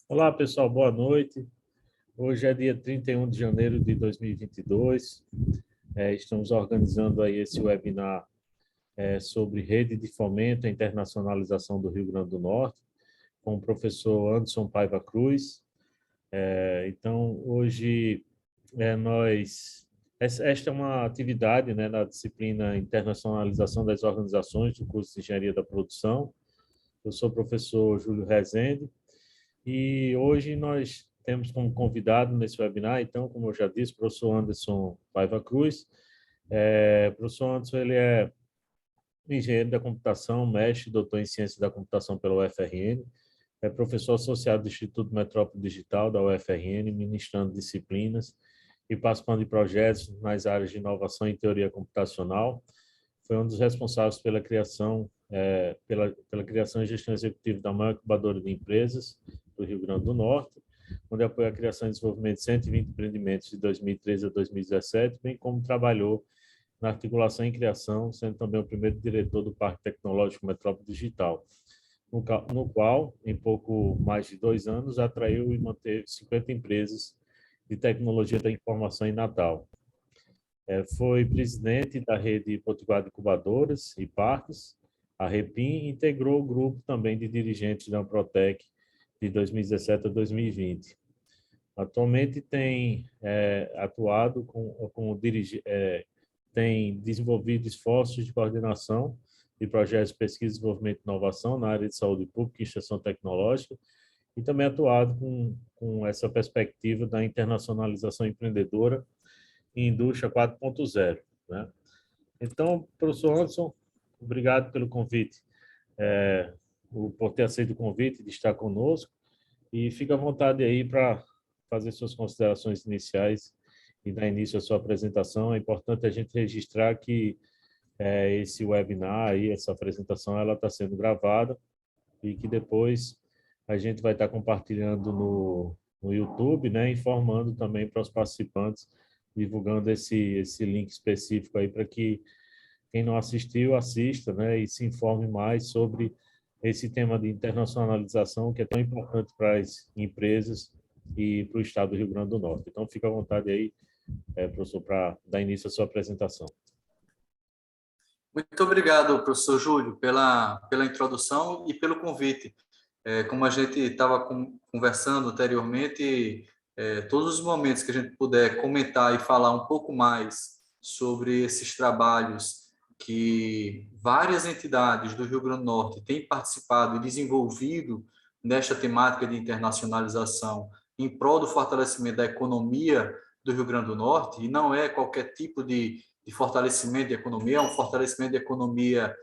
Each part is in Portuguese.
Olá, pessoal, boa noite. Hoje é dia 31 de janeiro de 2022. Estamos organizando aí esse webinar sobre rede de fomento à internacionalização do Rio Grande do Norte, com o professor Anderson Paiva Cruz. Então, hoje esta é uma atividade, né, na disciplina Internacionalização das Organizações do curso de Engenharia da Produção. Eu sou o professor Júlio Rezende. E hoje nós temos como convidado nesse webinar, então, como eu já disse, o professor Anderson Paiva Cruz. O professor Anderson, ele é engenheiro da computação, mestre, doutor em ciência da computação pela UFRN, é professor associado do Instituto Metrópole Digital da UFRN, ministrando disciplinas e participando de projetos nas áreas de inovação e teoria computacional. Foi um dos responsáveis pela criação, pela criação e gestão executiva da maior incubadora de empresas do Rio Grande do Norte, onde apoia a criação e desenvolvimento de 120 empreendimentos de 2013 a 2017, bem como trabalhou na articulação e criação, sendo também o primeiro diretor do Parque Tecnológico Metrópole Digital, no qual, em pouco mais de 2 anos, atraiu e manteve 50 empresas de tecnologia da informação em Natal. Foi presidente da rede Potiguar de Incubadoras e Parques, a REPIM, e integrou o grupo também de dirigentes da Amprotec de 2017 a 2020. Atualmente tem atuado tem desenvolvido esforços de coordenação de projetos de pesquisa, desenvolvimento e inovação na área de saúde pública e extensão tecnológica, e também atuado com essa perspectiva da internacionalização empreendedora e indústria 4.0, né? Então, professor Anderson, obrigado pelo convite, por ter aceito o convite de estar conosco, e fica à vontade aí para fazer suas considerações iniciais e dar início à sua apresentação. É importante a gente registrar que esse webinar e essa apresentação ela está sendo gravada e que depois a gente vai estar compartilhando no YouTube, né, informando também para os participantes, divulgando esse link específico aí para que quem não assistiu assista, né, e se informe mais sobre esse tema de internacionalização que é tão importante para as empresas e para o estado do Rio Grande do Norte. Então, fica à vontade aí, professor, para dar início à sua apresentação. Muito obrigado, professor Júlio, pela introdução e pelo convite. Como a gente estava conversando anteriormente, todos os momentos que a gente puder comentar e falar um pouco mais sobre esses trabalhos que várias entidades do Rio Grande do Norte têm participado e desenvolvido nesta temática de internacionalização em prol do fortalecimento da economia do Rio Grande do Norte, e não é qualquer tipo de fortalecimento de economia, é um fortalecimento de economia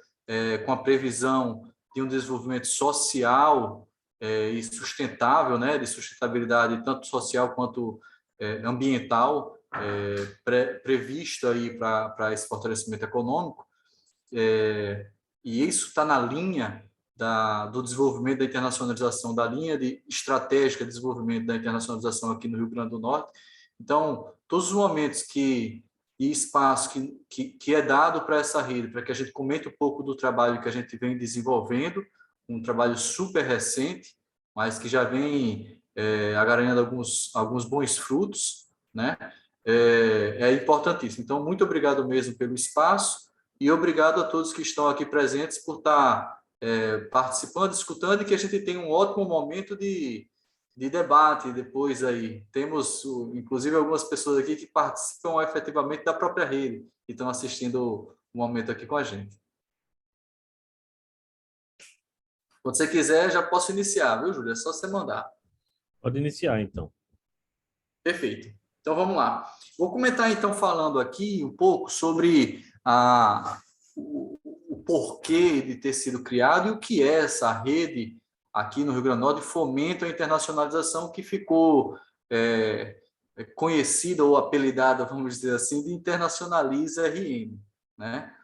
com a previsão de um desenvolvimento social e sustentável, né, de sustentabilidade tanto social quanto ambiental, previsto aí para esse fortalecimento econômico, e isso está na linha do desenvolvimento da internacionalização, da linha de estratégica de desenvolvimento da internacionalização aqui no Rio Grande do Norte. Então, todos os momentos e espaço que é dado para essa rede, para que a gente comente um pouco do trabalho que a gente vem desenvolvendo, um trabalho super recente, mas que já vem agarrando alguns bons frutos, né? É importantíssimo. Então, muito obrigado mesmo pelo espaço e obrigado a todos que estão aqui presentes por estar participando, escutando, e que a gente tenha um ótimo momento de debate depois aí. Temos, inclusive, algumas pessoas aqui que participam efetivamente da própria rede e estão assistindo o momento aqui com a gente. Quando você quiser, já posso iniciar, viu, Júlia? É só você mandar. Pode iniciar, então. Perfeito. Então, vamos lá. Vou comentar, então, falando aqui um pouco sobre o porquê de ter sido criado e o que é essa rede aqui no Rio Grande do Norte de fomento à internacionalização, que ficou conhecida ou apelidada, vamos dizer assim, de Internacionaliza RN, né?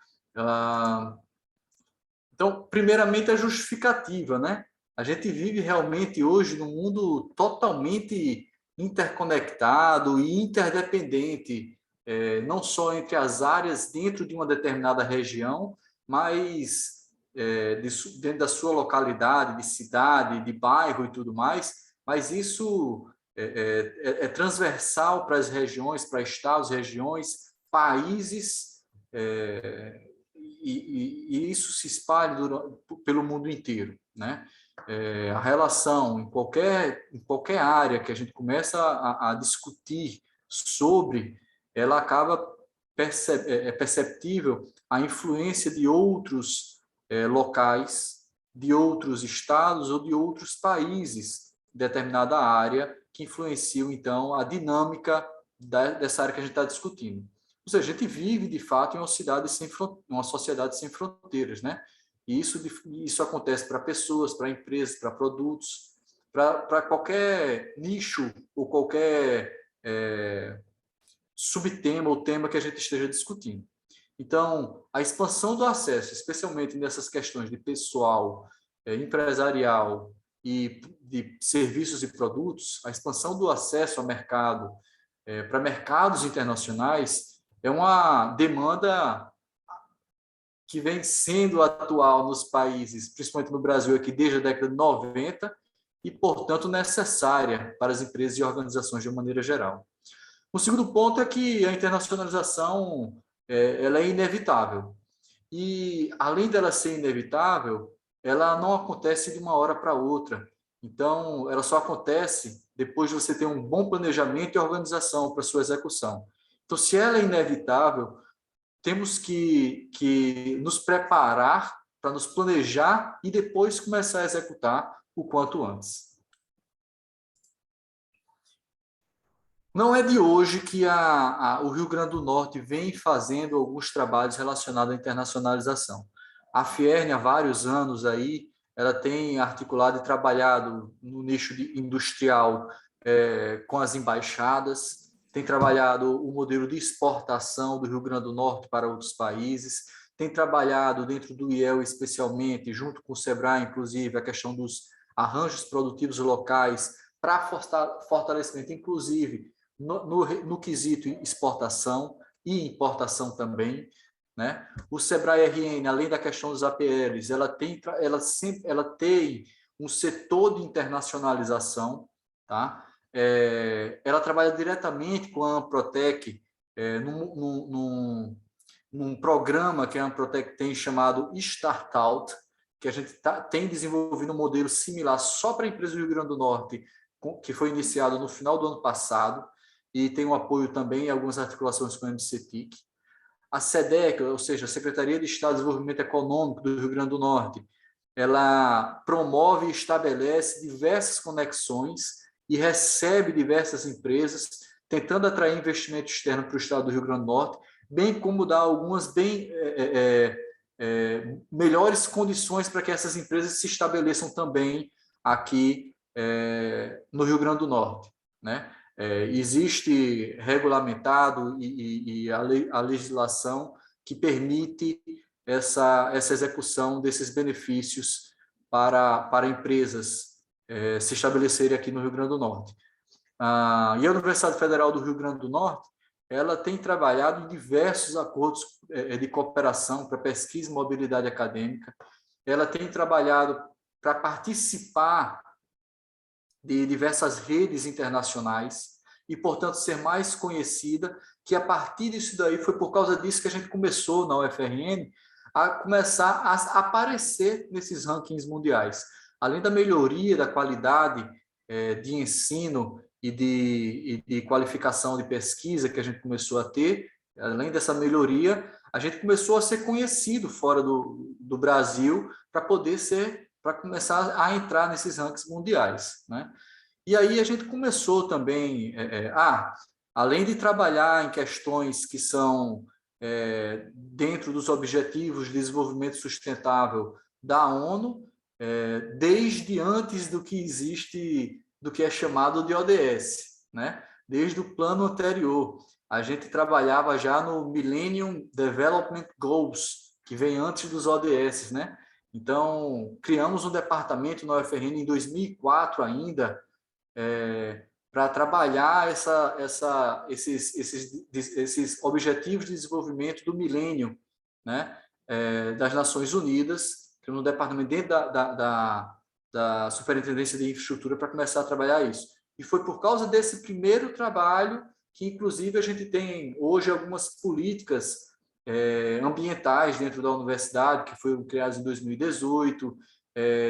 Então, primeiramente, a justificativa, né? A gente vive realmente hoje num mundo totalmente interconectado e interdependente, não só entre as áreas dentro de uma determinada região, mas dentro da sua localidade, de cidade, de bairro e tudo mais, mas isso é transversal para as regiões, para estados, regiões, países, e isso se espalha pelo mundo inteiro, né? A relação em qualquer área que a gente começa a discutir sobre, ela acaba perceptível a influência de outros locais, de outros estados ou de outros países em determinada área que influenciam, então, a dinâmica dessa área que a gente está discutindo. Ou seja, a gente vive, de fato, em uma sociedade sem fronteiras, né? E isso acontece para pessoas, para empresas, para produtos, para qualquer nicho ou qualquer subtema ou tema que a gente esteja discutindo. Então, a expansão do acesso, especialmente nessas questões de pessoal, empresarial e de serviços e produtos, a expansão do acesso ao mercado, para mercados internacionais, é uma demanda que vem sendo atual nos países, principalmente no Brasil, aqui desde a década de 90, e, portanto, necessária para as empresas e organizações de uma maneira geral. O segundo ponto é que a internacionalização ela é inevitável. E, além dela ser inevitável, ela não acontece de uma hora para outra. Então, ela só acontece depois de você ter um bom planejamento e organização para sua execução. Então, se ela é inevitável, temos que nos preparar para nos planejar e depois começar a executar o quanto antes. Não é de hoje que o Rio Grande do Norte vem fazendo alguns trabalhos relacionados à internacionalização. A Fierne, há vários anos aí, ela tem articulado e trabalhado no nicho industrial com as embaixadas, tem trabalhado o modelo de exportação do Rio Grande do Norte para outros países, tem trabalhado dentro do IEL especialmente, junto com o SEBRAE, inclusive, a questão dos arranjos produtivos locais para fortalecimento, inclusive, no quesito exportação e importação também, né? O Sebrae RN, além da questão dos APLs, ela tem um setor de internacionalização, tá? Ela trabalha diretamente com a Amprotec num programa que a Amprotec tem chamado StartOut, que a gente tem desenvolvido um modelo similar só para a empresa do Rio Grande do Norte, que foi iniciado no final do ano passado, e tem um apoio também em algumas articulações com a MCTIC. A SEDEC, ou seja, a Secretaria de Estado de Desenvolvimento Econômico do Rio Grande do Norte, ela promove e estabelece diversas conexões e recebe diversas empresas, tentando atrair investimento externo para o estado do Rio Grande do Norte, bem como dar algumas melhores condições para que essas empresas se estabeleçam também aqui no Rio Grande do Norte, né? Existe regulamentado e a legislação que permite essa execução desses benefícios para empresas se estabelecerem aqui no Rio Grande do Norte. E a Universidade Federal do Rio Grande do Norte, ela tem trabalhado em diversos acordos de cooperação para pesquisa e mobilidade acadêmica, ela tem trabalhado para participar de diversas redes internacionais e, portanto, ser mais conhecida, que a partir disso daí foi por causa disso que a gente começou na UFRN a começar a aparecer nesses rankings mundiais. Além da melhoria da qualidade de ensino e de qualificação de pesquisa que a gente começou a ter, além dessa melhoria, a gente começou a ser conhecido fora do Brasil para começar a entrar nesses rankings mundiais, né? E aí a gente começou também, além de trabalhar em questões que são dentro dos Objetivos de Desenvolvimento Sustentável da ONU, desde antes do que existe, do que é chamado de ODS, né? Desde o plano anterior. A gente trabalhava já no Millennium Development Goals, que vem antes dos ODS, né? Então, criamos um departamento na UFRN em 2004 ainda, para trabalhar esses objetivos de desenvolvimento do milênio, né? Das Nações Unidas, que no departamento dentro da da Superintendência de Infraestrutura para começar a trabalhar isso. E foi por causa desse primeiro trabalho que, inclusive, a gente tem hoje algumas políticas ambientais dentro da universidade, que foram criadas em 2018.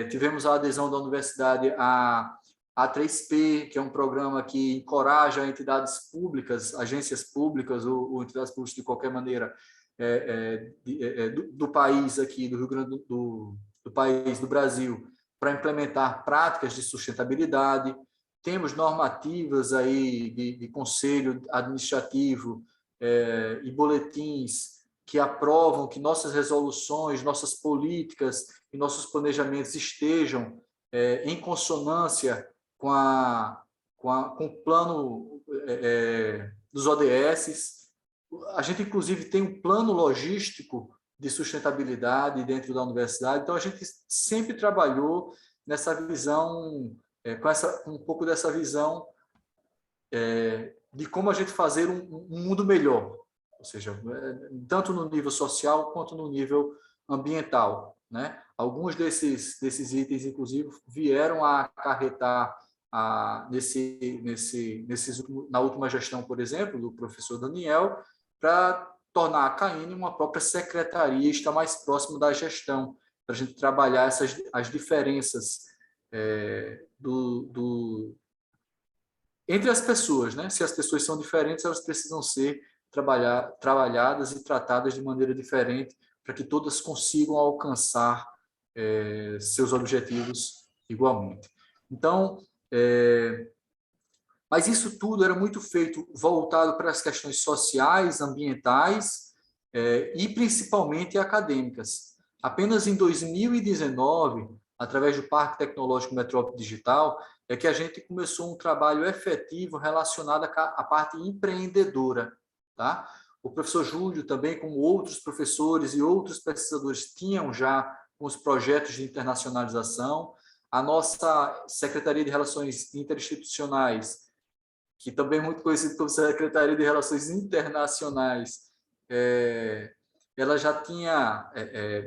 Tivemos a adesão da universidade à A3P, que é um programa que encoraja entidades públicas, agências públicas ou entidades públicas de qualquer maneira do país aqui, do Rio Grande do país, do Brasil, para implementar práticas de sustentabilidade. Temos normativas aí de conselho administrativo e boletins que aprovam que nossas resoluções, nossas políticas e nossos planejamentos estejam em consonância com o plano dos ODS. A gente, inclusive, tem um plano logístico de sustentabilidade dentro da universidade, então a gente sempre trabalhou nessa visão, com um pouco dessa visão de como a gente fazer um mundo melhor, ou seja, tanto no nível social quanto no nível ambiental, né? Alguns desses itens, inclusive, vieram a acarretar na última gestão, por exemplo, do professor Daniel, para tornar a CAINE uma própria secretaria e estar mais próximo da gestão, para a gente trabalhar as diferenças entre as pessoas, né? Se as pessoas são diferentes, elas precisam ser trabalhadas e tratadas de maneira diferente para que todas consigam alcançar seus objetivos igualmente. Então, mas isso tudo era muito feito voltado para as questões sociais, ambientais e principalmente acadêmicas. Apenas em 2019, através do Parque Tecnológico Metrópole Digital, é que a gente começou um trabalho efetivo relacionado à parte empreendedora. Tá? O professor Júlio também, como outros professores e outros pesquisadores, tinham já os projetos de internacionalização. A nossa Secretaria de Relações Interinstitucionais, que também é muito conhecida como Secretaria de Relações Internacionais, ela já tinha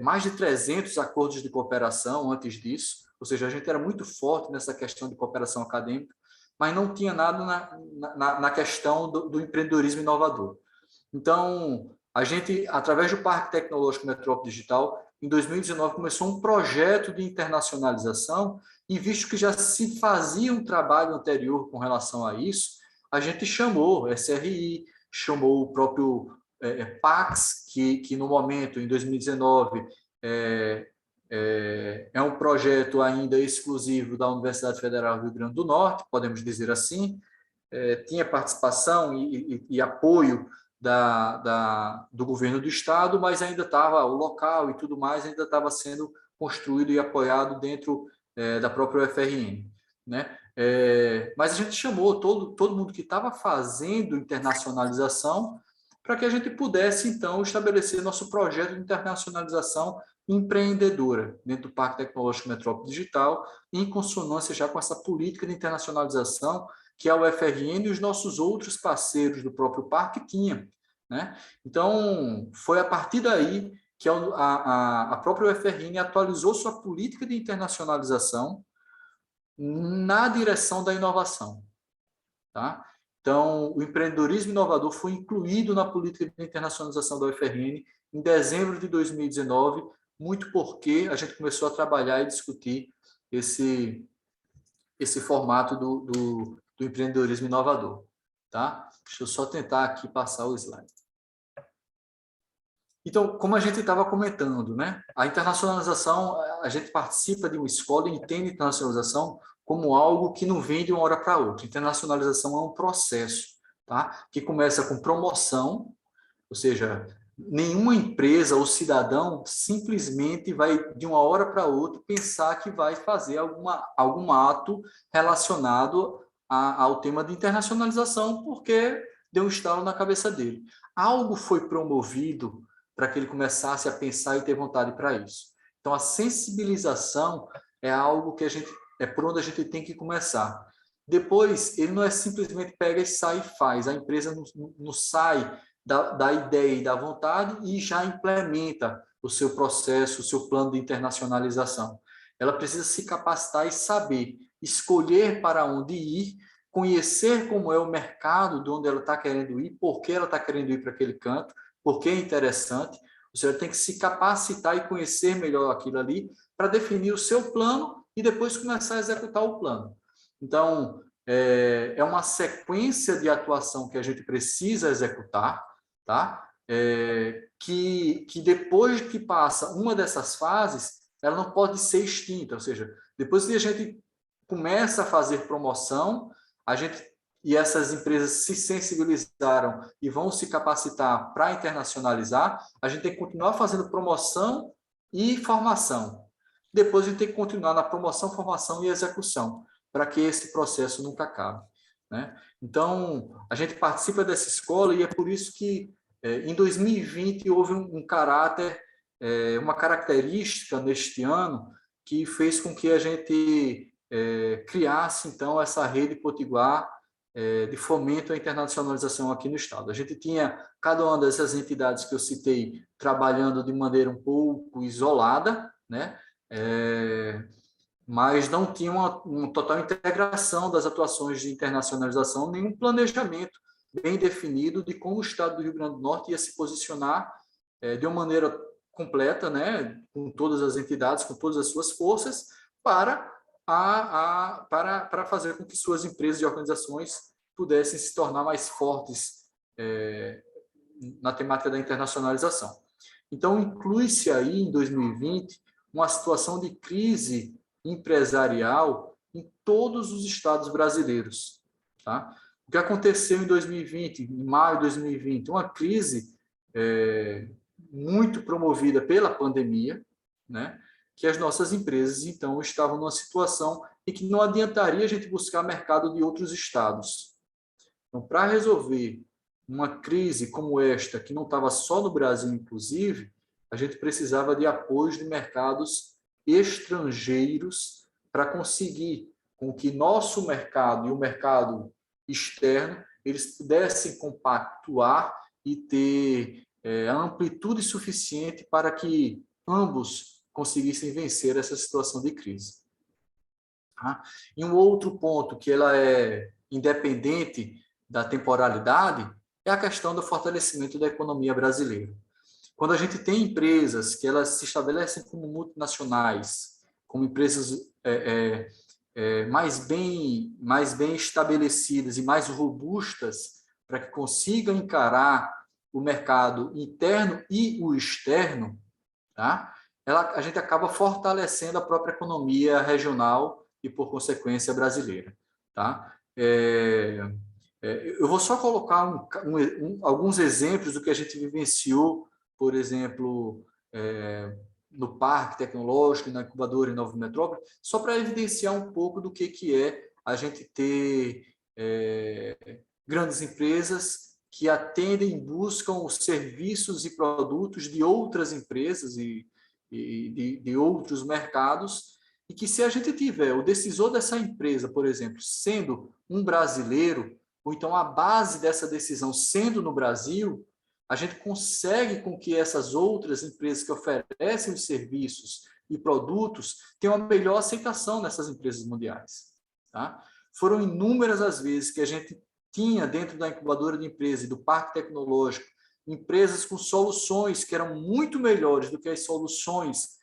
mais de 300 acordos de cooperação antes disso, ou seja, a gente era muito forte nessa questão de cooperação acadêmica, mas não tinha nada na questão do empreendedorismo inovador. Então, a gente, através do Parque Tecnológico Metrópole Digital, em 2019, começou um projeto de internacionalização e, visto que já se fazia um trabalho anterior com relação a isso, a gente chamou SRI, chamou o próprio Pax, que no momento, em 2019, é um projeto ainda exclusivo da Universidade Federal do Rio Grande do Norte, podemos dizer assim, tinha participação e apoio do governo do estado, mas ainda estava o local e tudo mais ainda estava sendo construído e apoiado dentro da própria UFRN, né? Mas a gente chamou todo mundo que estava fazendo internacionalização para que a gente pudesse, então, estabelecer nosso projeto de internacionalização empreendedora dentro do Parque Tecnológico Metrópole Digital, em consonância já com essa política de internacionalização que a UFRN e os nossos outros parceiros do próprio parque tinham, né? Então, foi a partir daí que a própria UFRN atualizou sua política de internacionalização na direção da inovação, tá? Então, o empreendedorismo inovador foi incluído na política de internacionalização da UFRN em dezembro de 2019, muito porque a gente começou a trabalhar e discutir esse formato do empreendedorismo inovador, tá? Deixa eu só tentar aqui passar o slide. Então, como a gente estava comentando, né? A internacionalização, a gente participa de uma escola e entende a internacionalização como algo que não vem de uma hora para outra. Internacionalização é um processo, tá? Que começa com promoção, ou seja, nenhuma empresa ou cidadão simplesmente vai, de uma hora para outra, pensar que vai fazer algum ato relacionado ao tema de internacionalização, porque deu um estalo na cabeça dele. Algo foi promovido para que ele começasse a pensar e ter vontade para isso. Então, a sensibilização é algo que é por onde a gente tem que começar. Depois, ele não é simplesmente pega e sai e faz. A empresa não sai da ideia e da vontade e já implementa o seu processo, o seu plano de internacionalização. ela precisa se capacitar e saber escolher para onde ir, conhecer como é o mercado de onde ela está querendo ir, por que ela está querendo ir para aquele canto, por que é interessante. Ou seja, tem que se capacitar e conhecer melhor aquilo ali para definir o seu plano e depois começar a executar o plano. Então, é uma sequência de atuação que a gente precisa executar, tá? Que depois que passa uma dessas fases, ela não pode ser extinta, ou seja, depois que a gente começa a fazer promoção, e essas empresas se sensibilizaram e vão se capacitar para internacionalizar, a gente tem que continuar fazendo promoção e formação. Depois a gente tem que continuar na promoção, formação e execução, para que esse processo nunca acabe, né? Então, a gente participa dessa escola e é por isso que em 2020 houve um caráter, uma característica neste ano que fez com que a gente criasse, então, essa rede potiguar de fomento à internacionalização aqui no Estado. A gente tinha cada uma dessas entidades que eu citei trabalhando de maneira um pouco isolada, né? Mas não tinha uma total integração das atuações de internacionalização, nem um planejamento bem definido de como o Estado do Rio Grande do Norte ia se posicionar de uma maneira completa, né, com todas as entidades, com todas as suas forças, para fazer com que suas empresas e organizações pudessem se tornar mais fortes na temática da internacionalização. Então, inclui-se aí, em 2020, uma situação de crise empresarial em todos os estados brasileiros. Tá? O que aconteceu em 2020, em maio de 2020, uma crise muito promovida pela pandemia, né? Que as nossas empresas, então, estavam numa situação em que não adiantaria a gente buscar mercado de outros estados. Então, para resolver uma crise como esta, que não estava só no Brasil, inclusive, a gente precisava de apoio de mercados estrangeiros para conseguir com que nosso mercado e o mercado externo eles pudessem compactuar e ter a amplitude suficiente para que ambos conseguissem vencer essa situação de crise. Tá? E um outro ponto que ela é independente da temporalidade é a questão do fortalecimento da economia brasileira. Quando a gente tem empresas que elas se estabelecem como multinacionais, como empresas mais bem estabelecidas e mais robustas para que consigam encarar o mercado interno e o externo, tá? A gente acaba fortalecendo a própria economia regional e, por consequência, brasileira. Tá? Eu vou só colocar alguns exemplos do que a gente vivenciou, por exemplo, no Parque Tecnológico e na incubadora em Nova Metrópole, só para evidenciar um pouco do que é a gente ter grandes empresas que atendem e buscam os serviços e produtos de outras empresas e de outros mercados, e que se a gente tiver o decisor dessa empresa, por exemplo, sendo um brasileiro, ou então a base dessa decisão sendo no Brasil, a gente consegue com que essas outras empresas que oferecem os serviços e produtos tenham uma melhor aceitação nessas empresas mundiais. Tá? Foram inúmeras as vezes que a gente tinha dentro da incubadora de empresas e do parque tecnológico empresas com soluções que eram muito melhores do que as soluções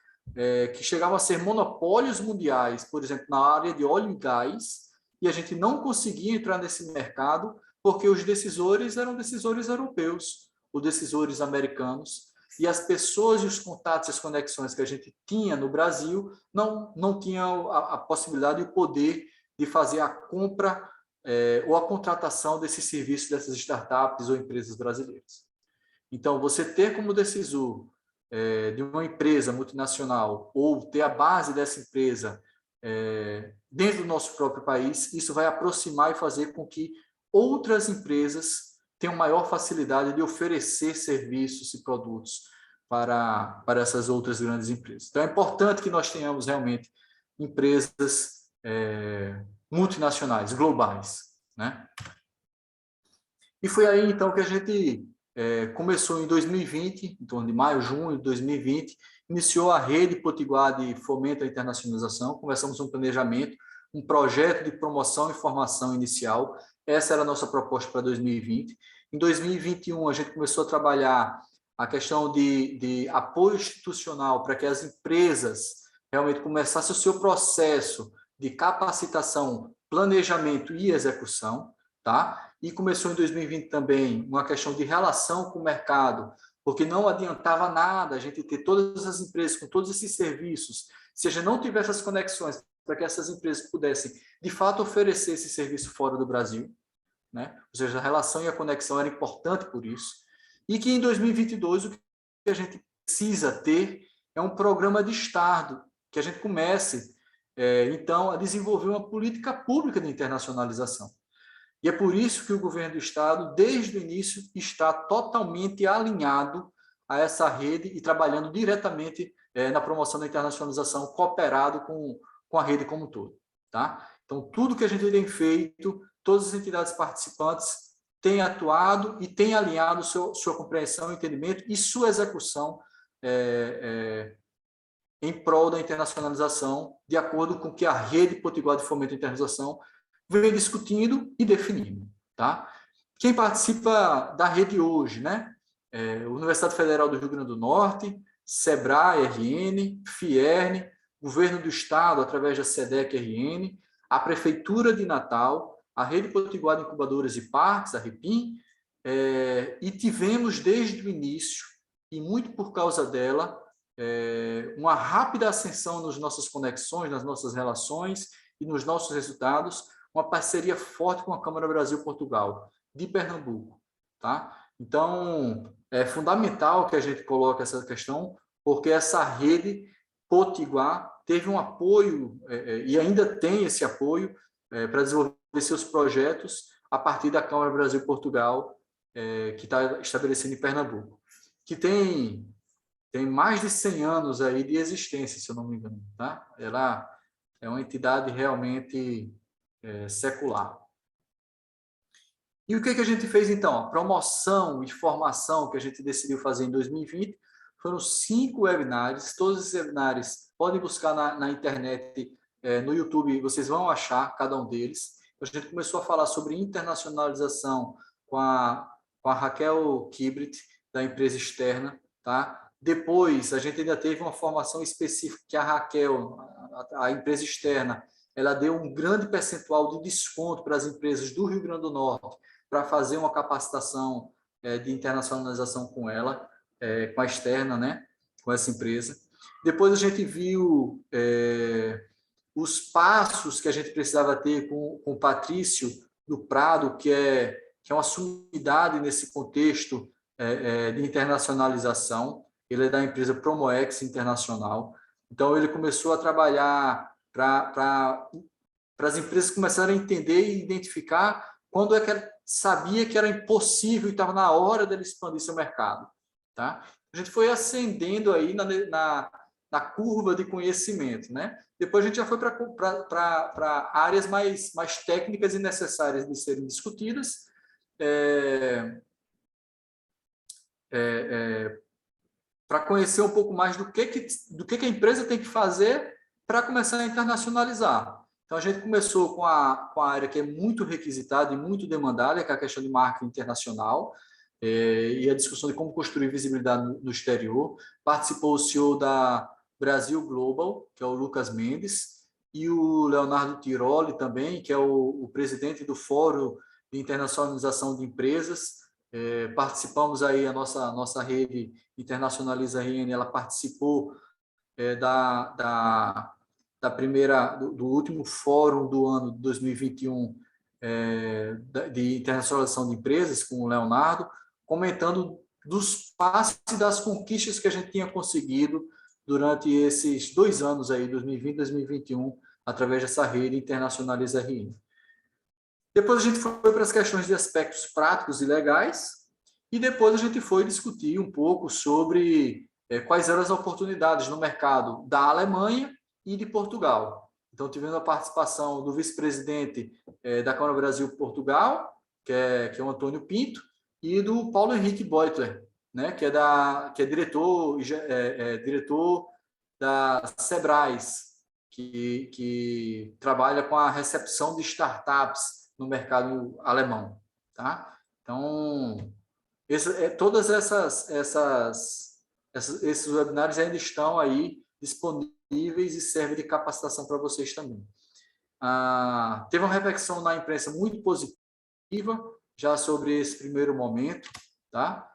que chegavam a ser monopólios mundiais, por exemplo, na área de óleo e gás, e a gente não conseguia entrar nesse mercado porque os decisores eram decisores europeus, os decisores americanos, e as pessoas e os contatos e as conexões que a gente tinha no Brasil não tinham a possibilidade e o poder de fazer a compra ou a contratação desses serviços dessas startups ou empresas brasileiras. Então, você ter como decisor de uma empresa multinacional ou ter a base dessa empresa dentro do nosso próprio país, isso vai aproximar e fazer com que outras empresas tenham maior facilidade de oferecer serviços e produtos para essas outras grandes empresas. Então, é importante que nós tenhamos realmente empresas multinacionais, globais, né? E foi aí, então, que a gente começou em 2020, em torno de maio, junho de 2020, iniciou a Rede Potiguar de Fomento à Internacionalização, começamos um planejamento, um projeto de promoção e formação inicial. Essa era a nossa proposta para 2020. Em 2021, a gente começou a trabalhar a questão de apoio institucional para que as empresas realmente começassem o seu processo de capacitação, planejamento e execução, tá? E começou em 2020 também uma questão de relação com o mercado, porque não adiantava nada a gente ter todas as empresas com todos esses serviços, se a gente não tivesse as conexões para que essas empresas pudessem, de fato, oferecer esse serviço fora do Brasil, né? Ou seja, a relação e a conexão era importante por isso. E que em 2022 o que a gente precisa ter é um programa de Estado, que a gente comece, então, a desenvolver uma política pública de internacionalização. E é por isso que o governo do Estado, desde o início, está totalmente alinhado a essa rede e trabalhando diretamente na promoção da internacionalização, cooperado com a rede como um todo. Tá? Então, tudo que a gente tem feito, todas as entidades participantes têm atuado e têm alinhado sua compreensão, entendimento e sua execução em prol da internacionalização, de acordo com o que a Rede Potiguar de Fomento à Internacionalização vem discutindo e definindo. Tá? Quem participa da rede hoje, né? Universidade Federal do Rio Grande do Norte, SEBRAE, RN, FIERN, Governo do Estado, através da SEDEC-RN, a Prefeitura de Natal, a Rede Potiguar de Incubadoras e Parques, a REPIM, e tivemos desde o início, e muito por causa dela, uma rápida ascensão nas nossas conexões, nas nossas relações e nos nossos resultados, uma parceria forte com a Câmara Brasil-Portugal, de Pernambuco. Tá? Então, é fundamental que a gente coloque essa questão, porque essa rede Potiguar teve um apoio, e ainda tem esse apoio, para desenvolver seus projetos a partir da Câmara Brasil-Portugal, que está estabelecida em Pernambuco, que tem mais de 100 anos aí de existência, se eu não me engano. Tá? Ela é uma entidade realmente secular. E o que a gente fez, então? A promoção e formação que a gente decidiu fazer em 2020 foram 5 webinários. Todos esses webinários podem buscar na internet, no YouTube, vocês vão achar cada um deles. A gente começou a falar sobre internacionalização com a Raquel Kibrit, da empresa externa. Tá? Depois, a gente ainda teve uma formação específica que a Raquel, a empresa externa, ela deu um grande percentual de desconto para as empresas do Rio Grande do Norte para fazer uma capacitação de internacionalização com ela, com a externa, né? Com essa empresa. Depois a gente viu os passos que a gente precisava ter com o Patrício do Prado, que é uma sumidade nesse contexto de internacionalização. Ele é da empresa Promoex Internacional. Então, ele começou a trabalhar para as empresas começarem a entender e identificar quando é que sabia que era impossível e estava na hora dele expandir seu mercado. Tá? A gente foi ascendendo aí na curva de conhecimento. Né? Depois a gente já foi para áreas mais técnicas e necessárias de serem discutidas, para conhecer um pouco mais do que a empresa tem que fazer para começar a internacionalizar. Então, a gente começou com a área que é muito requisitada e muito demandada, que é a questão de marketing internacional, e a discussão de como construir visibilidade no exterior. Participou o CEO da Brasil Global, que é o Lucas Mendes, e o Leonardo Tiroli também, que é o presidente do Fórum de Internacionalização de Empresas. Participamos aí, a nossa rede Internacionaliza RN, ela participou do último fórum do ano de 2021 de internacionalização de empresas, com o Leonardo, comentando dos passos e das conquistas que a gente tinha conseguido durante esses 2 anos aí, 2020 e 2021, através dessa rede Internacionaliza RN. Depois a gente foi para as questões de aspectos práticos e legais, e depois a gente foi discutir um pouco sobre quais eram as oportunidades no mercado da Alemanha e de Portugal. Então, tivemos a participação do vice-presidente da Câmara Brasil-Portugal, que é o Antônio Pinto, e do Paulo Henrique Beutler, né, que é diretor, diretor da Sebrais, que trabalha com a recepção de startups no mercado alemão, tá? Então, todas esses webinários ainda estão aí disponíveis e servem de capacitação para vocês também. Teve uma repercussão na imprensa muito positiva já sobre esse primeiro momento, tá?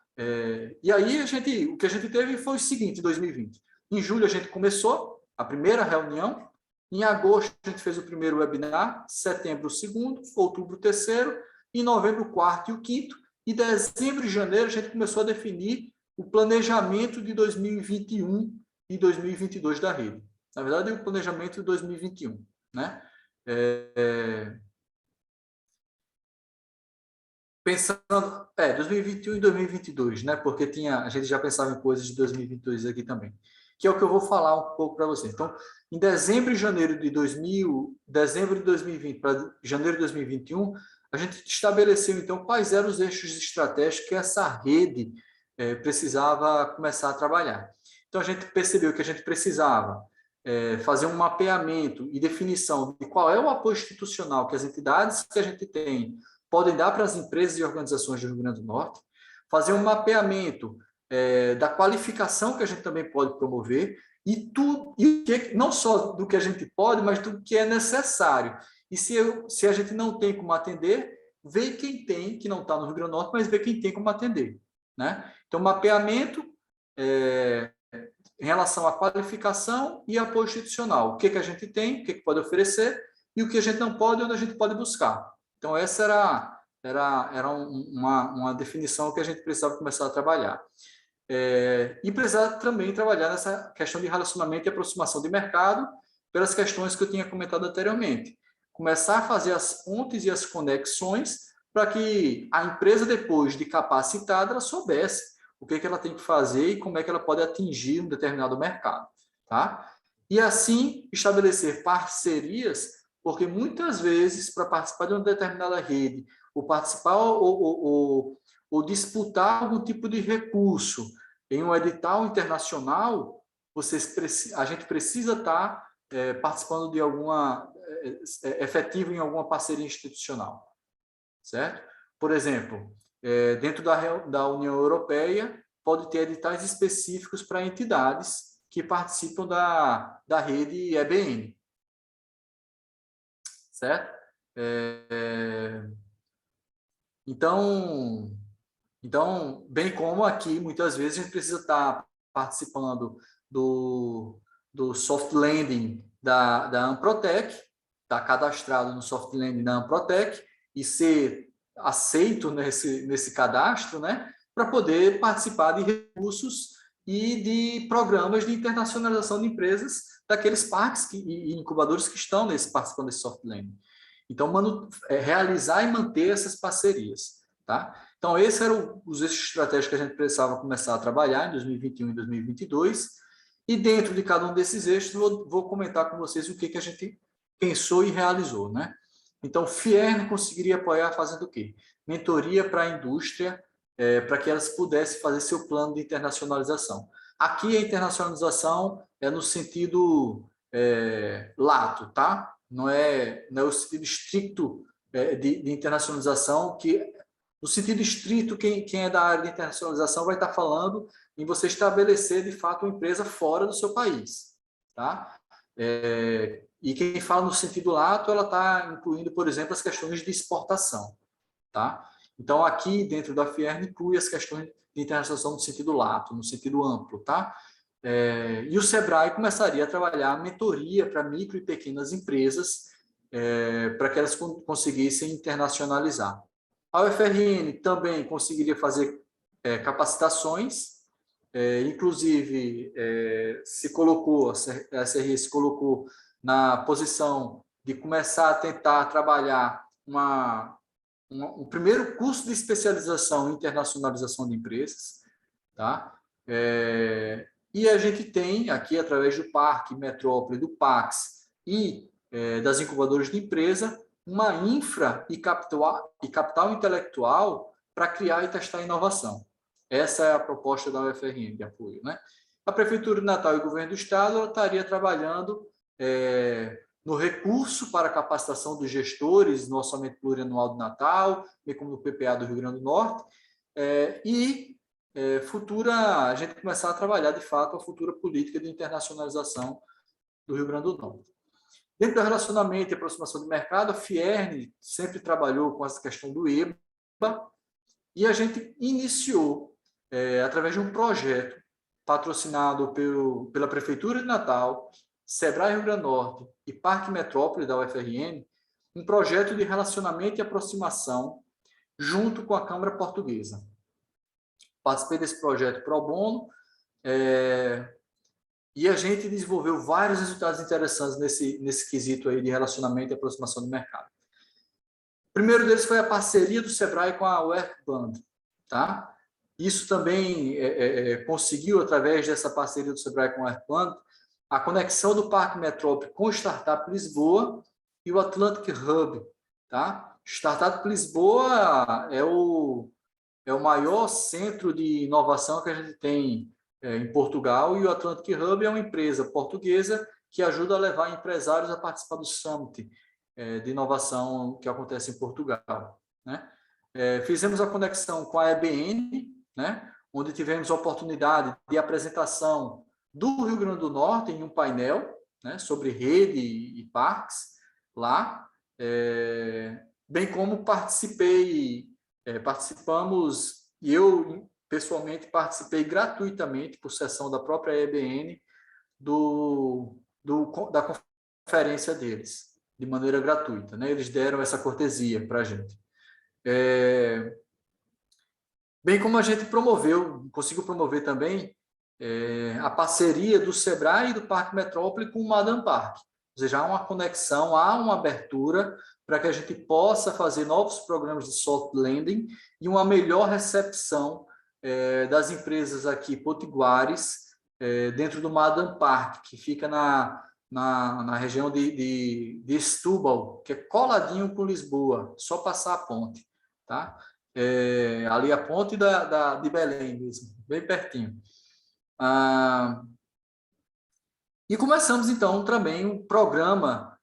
E aí o que a gente teve foi o seguinte, em 2020. Em julho a gente começou a primeira reunião, em agosto a gente fez o primeiro webinar, setembro o segundo, outubro o terceiro, em novembro o quarto e o quinto, e dezembro e janeiro a gente começou a definir o planejamento de 2021 e 2022 da rede. Na verdade, o planejamento de 2021, né? Pensando, 2021 e 2022, né? Porque a gente já pensava em coisas de 2022 aqui também, que é o que eu vou falar um pouco para vocês. Então, em dezembro e janeiro de 2020 para janeiro de 2021, a gente estabeleceu, então, quais eram os eixos estratégicos que essa rede precisava começar a trabalhar. Então, a gente percebeu que a gente precisava fazer um mapeamento e definição de qual é o apoio institucional que as entidades que a gente tem podem dar para as empresas e organizações do Rio Grande do Norte, fazer um mapeamento da qualificação que a gente também pode promover e não só do que a gente pode, mas do que é necessário. E se a gente não tem como atender, ver quem tem, que não está no Rio Grande do Norte, mas ver quem tem como atender, né? Então, mapeamento em relação à qualificação e apoio institucional. O que a gente tem, o que pode oferecer e o que a gente não pode, onde a gente pode buscar. Então, essa era uma definição que a gente precisava começar a trabalhar. E precisava também trabalhar nessa questão de relacionamento e aproximação de mercado, pelas questões que eu tinha comentado anteriormente. Começar a fazer as pontes e as conexões para que a empresa, depois de capacitada, ela soubesse o que ela tem que fazer e como é que ela pode atingir um determinado mercado. Tá? E assim, estabelecer parcerias, porque muitas vezes, para participar de uma determinada rede, ou participar ou disputar algum tipo de recurso em um edital internacional, a gente precisa estar participando de efetivo em alguma parceria institucional, certo? Por exemplo, dentro da União Europeia, pode ter editais específicos para entidades que participam da rede EBN, certo? Então, bem como aqui, muitas vezes a gente precisa estar participando do soft landing da Amprotec, estar cadastrado no soft landing da Amprotec e ser aceito nesse cadastro, né, para poder participar de recursos e de programas de internacionalização de empresas daqueles parques e incubadores que estão participando desse soft landing. Então, realizar e manter essas parcerias, tá? Então, esses eram os eixos estratégicos que a gente precisava começar a trabalhar em 2021 e 2022, e dentro de cada um desses eixos, vou comentar com vocês o que a gente pensou e realizou, né? Então, Fiern conseguiria apoiar fazendo o quê? Mentoria para a indústria, para que elas pudessem fazer seu plano de internacionalização. Aqui, a internacionalização é no sentido lato, tá? Não é o sentido estricto de internacionalização, que no sentido estrito, quem é da área de internacionalização vai estar falando em você estabelecer, de fato, uma empresa fora do seu país, tá? E quem fala no sentido lato, ela está incluindo, por exemplo, as questões de exportação, tá? Então, aqui dentro da Fiern inclui as questões de internacionalização no sentido lato, no sentido amplo, tá? E o Sebrae começaria a trabalhar a mentoria para micro e pequenas empresas para que elas conseguissem internacionalizar. A UFRN também conseguiria fazer capacitações, inclusive a SRE se colocou na posição de começar a tentar trabalhar um primeiro curso de especialização em internacionalização de empresas, tá? E a gente tem aqui, através do Parque Metrópole, do PAX e das incubadoras de empresa, uma infra e capital intelectual para criar e testar inovação. Essa é a proposta da UFRN de apoio, né? A Prefeitura de Natal e o Governo do Estado ela estaria trabalhando no recurso para a capacitação dos gestores no Orçamento Plurianual do Natal, bem como no PPA do Rio Grande do Norte, a gente começar a trabalhar, de fato, a futura política de internacionalização do Rio Grande do Norte. Dentro do relacionamento e aproximação do mercado, a Fierne sempre trabalhou com essa questão do EBA, e a gente iniciou, através de um projeto patrocinado pela Prefeitura de Natal, Sebrae Rio Grande do Norte e Parque Metrópole da UFRN, um projeto de relacionamento e aproximação junto com a Câmara Portuguesa. Participei desse projeto pro bono, e a gente desenvolveu vários resultados interessantes nesse quesito aí de relacionamento e aproximação do mercado. O primeiro deles foi a parceria do Sebrae com a Workband, tá? Isso também conseguiu, através dessa parceria do Sebrae com a Workband, a conexão do Parque Metrópole com o Startup Lisboa e o Atlantic Hub, tá? Startup Lisboa é o maior centro de inovação que a gente tem em Portugal, e o Atlantic Hub é uma empresa portuguesa que ajuda a levar empresários a participar do Summit de inovação que acontece em Portugal, né? Fizemos a conexão com a EBN, né? Onde tivemos a oportunidade de apresentação do Rio Grande do Norte em um painel, né? Sobre rede e parques lá, bem como participamos, e eu pessoalmente participei gratuitamente, por sessão da própria EBN, da conferência deles, de maneira gratuita, né? Eles deram essa cortesia para a gente. Bem como a gente conseguiu promover também a parceria do Sebrae e do Parque Metrópole com o Madam Park. Ou seja, há uma conexão, há uma abertura para que a gente possa fazer novos programas de soft landing e uma melhor recepção das empresas aqui potiguares dentro do Madam Park, que fica na região de Setúbal, que é coladinho com Lisboa, só passar a ponte, tá? Ali a ponte de Belém mesmo, bem pertinho. E começamos, então, também um programa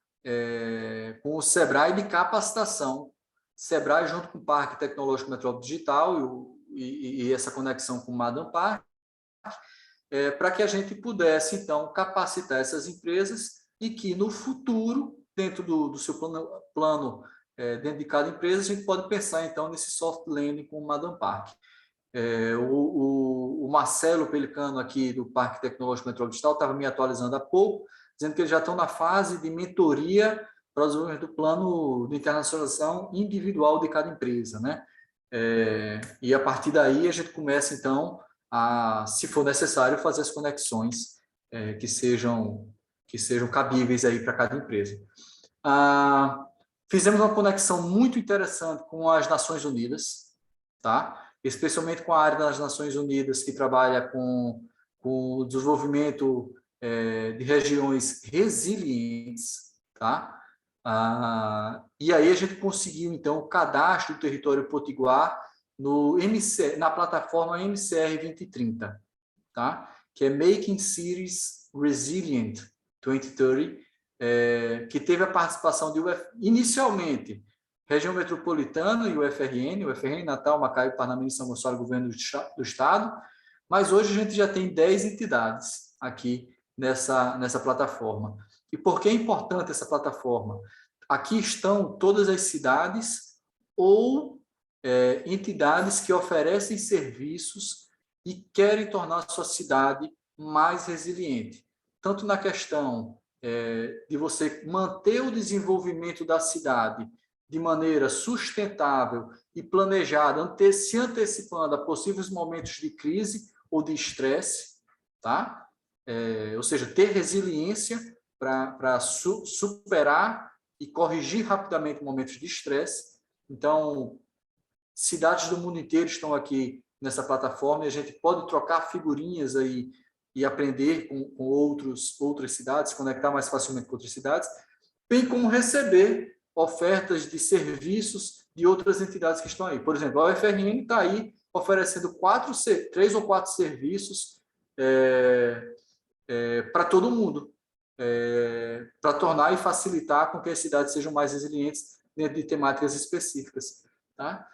com o Sebrae de capacitação. Sebrae junto com o Parque Tecnológico Metrópole Digital e essa conexão com o Madam Park, para que a gente pudesse, então, capacitar essas empresas e que, no futuro, dentro do seu plano dentro de cada empresa, a gente pode pensar, então, nesse soft landing com o Madam Park. O Marcelo Pelicano, aqui do Parque Tecnológico Metrópole Digital, estava me atualizando há pouco, dizendo que eles já estão na fase de mentoria para o desenvolvimento do plano de internacionalização individual de cada empresa, né? E a partir daí a gente começa, então, se for necessário, fazer as conexões que sejam cabíveis aí para cada empresa. Fizemos uma conexão muito interessante com as Nações Unidas, tá? Especialmente com a área das Nações Unidas, que trabalha com o desenvolvimento de regiões resilientes, tá? E aí a gente conseguiu, então, o cadastro do território potiguar na plataforma MCR 2030, tá? Que é Making Cities Resilient 2030, que teve a participação inicialmente, Região Metropolitana e o UFRN, Natal, Macaé, Parnamirim, São Gonçalo, Governo do Estado, mas hoje a gente já tem 10 entidades aqui nessa plataforma. E por que é importante essa plataforma? Aqui estão todas as cidades ou entidades que oferecem serviços e querem tornar a sua cidade mais resiliente, tanto na questão de você manter o desenvolvimento da cidade de maneira sustentável e planejada, se antecipando a possíveis momentos de crise ou de estresse, tá? Ou seja, ter resiliência para superar e corrigir rapidamente momentos de estresse. Então, cidades do mundo inteiro estão aqui nessa plataforma e a gente pode trocar figurinhas aí e aprender com outras cidades, conectar mais facilmente com outras cidades, bem como receber ofertas de serviços de outras entidades que estão aí. Por exemplo, a UFRN está aí oferecendo 3 ou 4 serviços para todo mundo, para tornar e facilitar com que as cidades sejam mais resilientes dentro de temáticas específicas. Tá?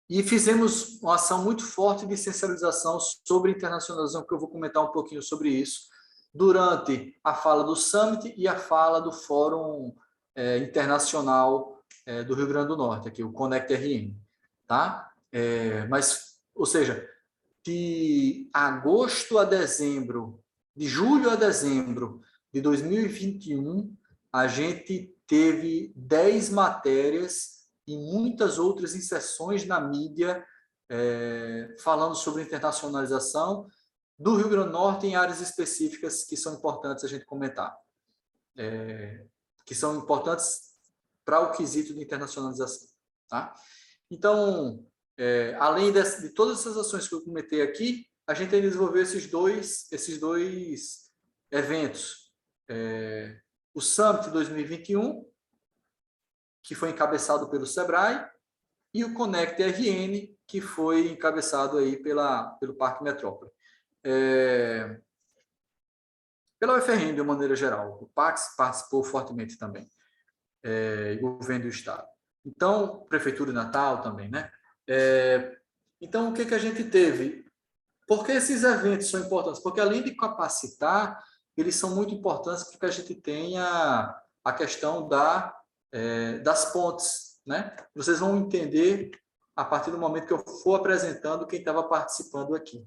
E fizemos uma ação muito forte de sensibilização sobre internacionalização, que eu vou comentar um pouquinho sobre isso, durante a fala do Summit e a fala do Fórum Internacional do Rio Grande do Norte, aqui, o Connect RN. Tá? Ou seja, de agosto a dezembro, de julho a dezembro de 2021, a gente teve 10 matérias e muitas outras inserções na mídia falando sobre internacionalização do Rio Grande do Norte em áreas específicas que são importantes a gente comentar, que são importantes para o quesito de internacionalização. Tá? Então, além de todas essas ações que eu comentei aqui, a gente desenvolveu esses dois eventos. O Summit 2021, que foi encabeçado pelo Sebrae, e o Connect RN, que foi encabeçado aí pelo Parque Metrópole. Pela UFRN, de uma maneira geral. O PAX participou fortemente também, e o governo do Estado. Então, Prefeitura de Natal também, né? Então, o que a gente teve? Por que esses eventos são importantes? Porque, além de capacitar, eles são muito importantes para que a gente tenha a questão das pontes, né? Vocês vão entender a partir do momento que eu for apresentando quem estava participando aqui.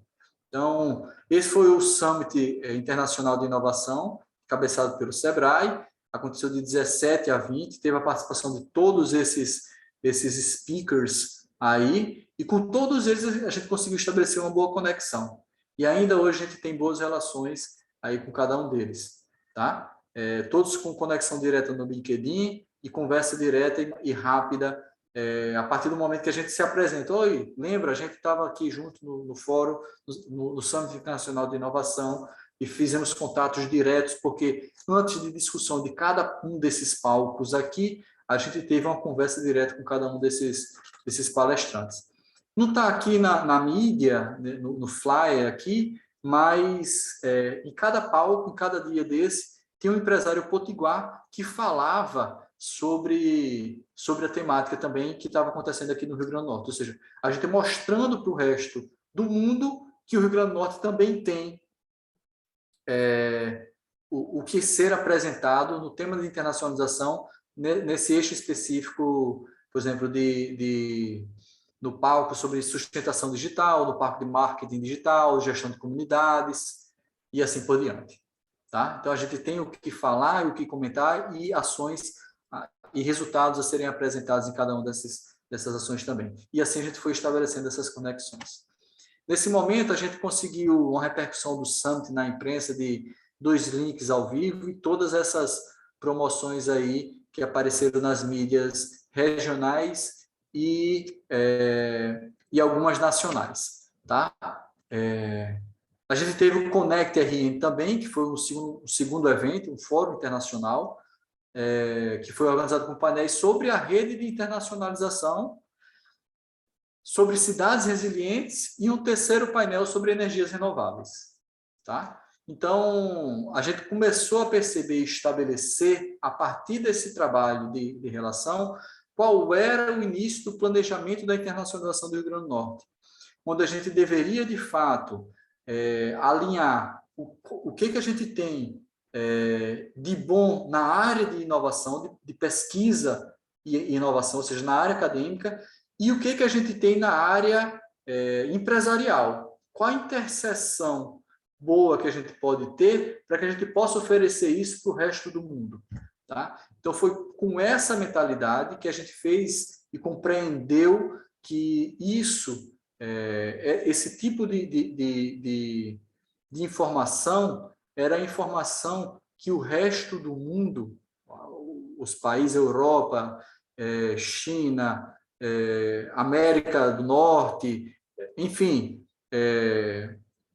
Então, esse foi o Summit Internacional de Inovação, cabeçado pelo Sebrae, aconteceu de 17 a 20, teve a participação de todos esses speakers aí, e com todos eles a gente conseguiu estabelecer uma boa conexão. E ainda hoje a gente tem boas relações aí com cada um deles, tá? Todos com conexão direta no LinkedIn e conversa direta e rápida a partir do momento que a gente se apresenta. Oi, lembra, a gente estava aqui junto no fórum, no Summit Internacional de Inovação, e fizemos contatos diretos, porque antes de discussão de cada um desses palcos aqui, a gente teve uma conversa direta com cada um desses palestrantes. Não está aqui na mídia, no flyer aqui, mas em cada palco, em cada dia desse, tem um empresário potiguar que falava sobre a temática também que estava acontecendo aqui no Rio Grande do Norte. Ou seja, a gente mostrando para o resto do mundo que o Rio Grande do Norte também tem o que ser apresentado no tema de internacionalização, nesse eixo específico, por exemplo, no palco sobre sustentação digital, no palco de marketing digital, gestão de comunidades e assim por diante. Tá? Então, a gente tem o que falar, o que comentar e ações e resultados a serem apresentados em cada uma dessas ações também. E assim a gente foi estabelecendo essas conexões. Nesse momento, a gente conseguiu uma repercussão do Summit na imprensa de 2 links ao vivo e todas essas promoções aí que apareceram nas mídias regionais e algumas nacionais. Tá? A gente teve o Connect RN também, que foi o segundo evento, um fórum internacional, que foi organizado com painéis sobre a rede de internacionalização, sobre cidades resilientes e um terceiro painel sobre energias renováveis. Tá? Então, a gente começou a perceber e estabelecer, a partir desse trabalho de relação, qual era o início do planejamento da internacionalização do Rio Grande do Norte, onde a gente deveria, de fato, alinhar o que a gente tem de bom na área de inovação, de pesquisa e inovação, ou seja, na área acadêmica, e o que a gente tem na área empresarial. Qual a interseção boa que a gente pode ter para que a gente possa oferecer isso para o resto do mundo. Tá? Então, foi com essa mentalidade que a gente fez e compreendeu que esse tipo de informação era a informação que o resto do mundo, os países Europa, China, América do Norte, enfim,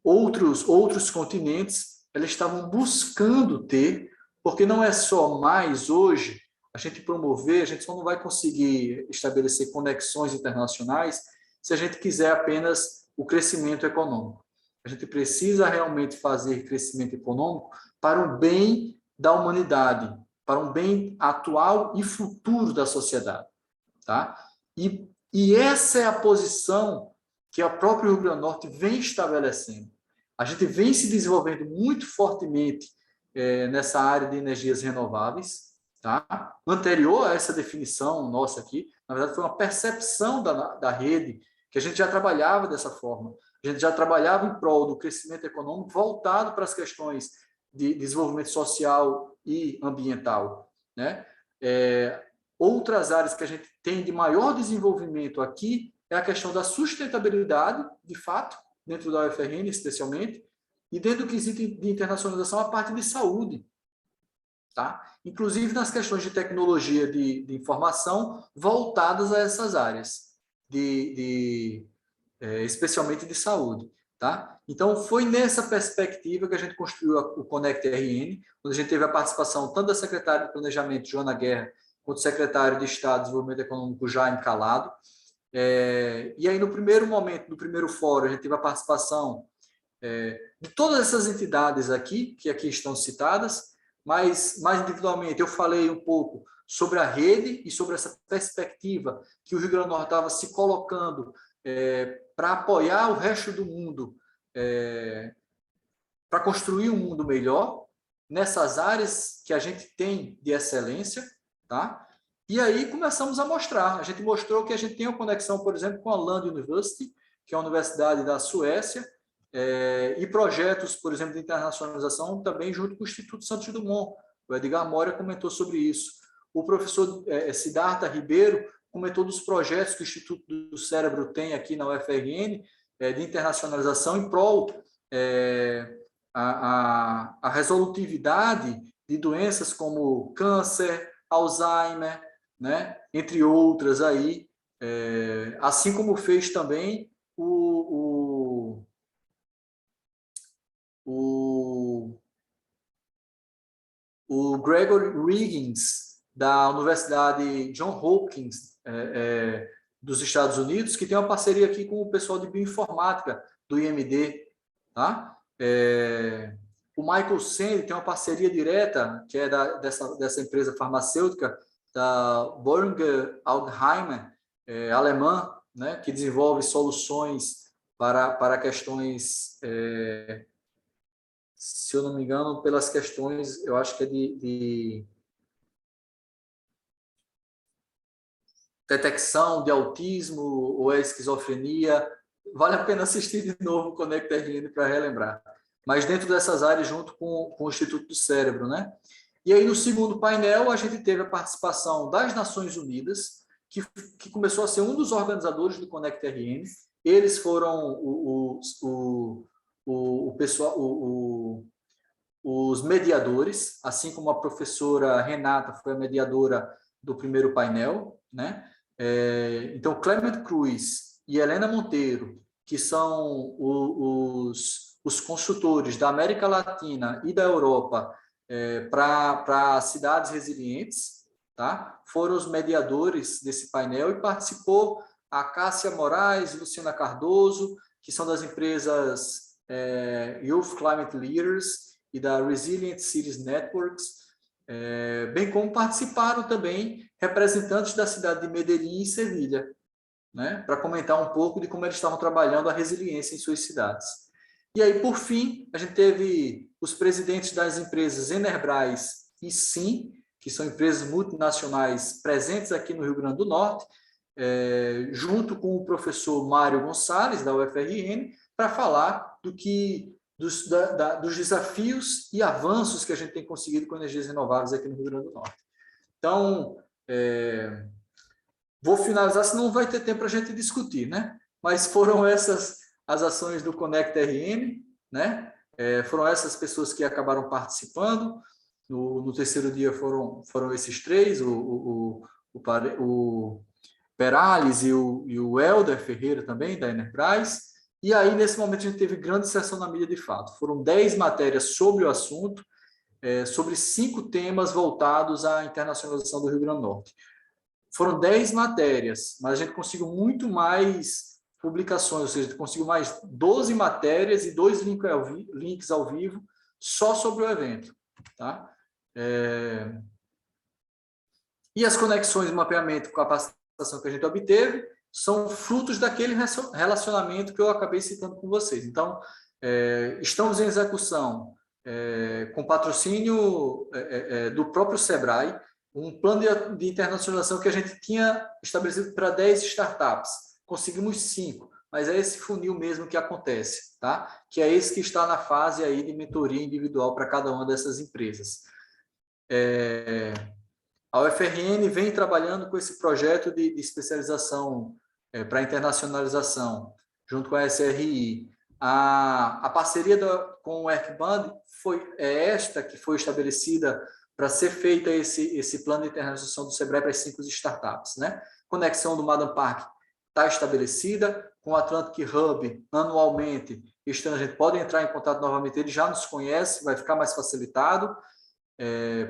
outros continentes, eles estavam buscando ter, porque não é só mais hoje a gente promover, a gente só não vai conseguir estabelecer conexões internacionais se a gente quiser apenas o crescimento econômico. A gente precisa realmente fazer crescimento econômico para o bem da humanidade, para um bem atual e futuro da sociedade. Tá? E essa é a posição que o próprio Rio Grande do Norte vem estabelecendo. A gente vem se desenvolvendo muito fortemente nessa área de energias renováveis. Tá? Anterior a essa definição nossa aqui, na verdade, foi uma percepção da rede, que a gente já trabalhava dessa forma. A gente já trabalhava em prol do crescimento econômico voltado para as questões de desenvolvimento social e ambiental. Né? Outras áreas que a gente tem de maior desenvolvimento aqui é a questão da sustentabilidade, de fato, dentro da UFRN especialmente, e dentro do quesito de internacionalização, a parte de saúde. Tá? Inclusive nas questões de tecnologia de informação voltadas a essas áreas, especialmente de saúde. Tá? Então, foi nessa perspectiva que a gente construiu o Conect RN, onde a gente teve a participação tanto da secretária de Planejamento, Joana Guerra, quanto do secretário de Estado de Desenvolvimento Econômico, Jaime Calado. E aí, no primeiro momento, no primeiro fórum, a gente teve a participação de todas essas entidades aqui, que aqui estão citadas, mas, mais individualmente, eu falei um pouco sobre a rede e sobre essa perspectiva que o Rio Grande do Norte estava se colocando para apoiar o resto do mundo, para construir um mundo melhor, nessas áreas que a gente tem de excelência, tá? E aí começamos a mostrar. A gente mostrou que a gente tem uma conexão, por exemplo, com a Lund University, que é uma universidade da Suécia, e projetos, por exemplo, de internacionalização também junto com o Instituto Santos Dumont. O Edgar Moura comentou sobre isso. O professor Siddhartha Ribeiro comentou dos projetos que o Instituto do Cérebro tem aqui na UFRN, de internacionalização em prol a resolutividade de doenças como câncer, Alzheimer, né? Entre outras aí, assim como fez também o Gregory Riggins, da Universidade Johns Hopkins, dos Estados Unidos, que tem uma parceria aqui com o pessoal de bioinformática do IMD. Tá? O Michael Sandy tem uma parceria direta, que é dessa empresa farmacêutica, da Boehringer Alzheimer, alemã, né, que desenvolve soluções para questões, se eu não me engano, pelas questões, eu acho que é de detecção de autismo ou esquizofrenia. Vale a pena assistir de novo o Conect RN para relembrar. Mas dentro dessas áreas, junto com o Instituto do Cérebro, né? E aí, no segundo painel, a gente teve a participação das Nações Unidas, que começou a ser um dos organizadores do Conect RN. Eles foram o pessoal, os mediadores, assim como a professora Renata foi a mediadora do primeiro painel, né? Então, Clement Cruz e Helena Monteiro, que são os consultores da América Latina e da Europa para cidades resilientes, tá? Foram os mediadores desse painel e participou a Cássia Moraes e Luciana Cardoso, que são das empresas Youth Climate Leaders e da Resilient Cities Networks, bem como participaram também representantes da cidade de Medellín e Sevilha, né, para comentar um pouco de como eles estavam trabalhando a resiliência em suas cidades. E aí, por fim, a gente teve os presidentes das empresas Enerbras e Sim, que são empresas multinacionais presentes aqui no Rio Grande do Norte, junto com o professor Mário Gonçalves, da UFRN, para falar dos desafios e avanços que a gente tem conseguido com energias renováveis aqui no Rio Grande do Norte. Então, vou finalizar, senão não vai ter tempo para a gente discutir, né? Mas foram essas as ações do Conect RN, né? Foram essas pessoas que acabaram participando. No terceiro dia foram esses três, o Perales e o Helder Ferreira também, da Enerbras. E aí, nesse momento, a gente teve grande sessão na mídia de fato. Foram 10 matérias sobre o assunto, sobre 5 temas voltados à internacionalização do Rio Grande do Norte. Foram 10 matérias, mas a gente conseguiu muito mais publicações, ou seja, a gente conseguiu mais 12 matérias e 2 links ao vivo só sobre o evento. Tá? E as conexões de mapeamento com a capacitação que a gente obteve são frutos daquele relacionamento que eu acabei citando com vocês. Então, estamos em execução com patrocínio do próprio Sebrae, um plano de internacionalização que a gente tinha estabelecido para 10 startups. Conseguimos 5, mas é esse funil mesmo que acontece, tá? Que é esse que está na fase aí de mentoria individual para cada uma dessas empresas. A UFRN vem trabalhando com esse projeto de especialização para internacionalização, junto com a SRI. A parceria com o Erkband foi esta que foi estabelecida para ser feita esse plano de internacionalização do Sebrae para as 5 startups. Né? Conexão do Madam Park está estabelecida, com o Atlantic Hub, anualmente, estrangeiros podem entrar em contato novamente, ele já nos conhece, vai ficar mais facilitado,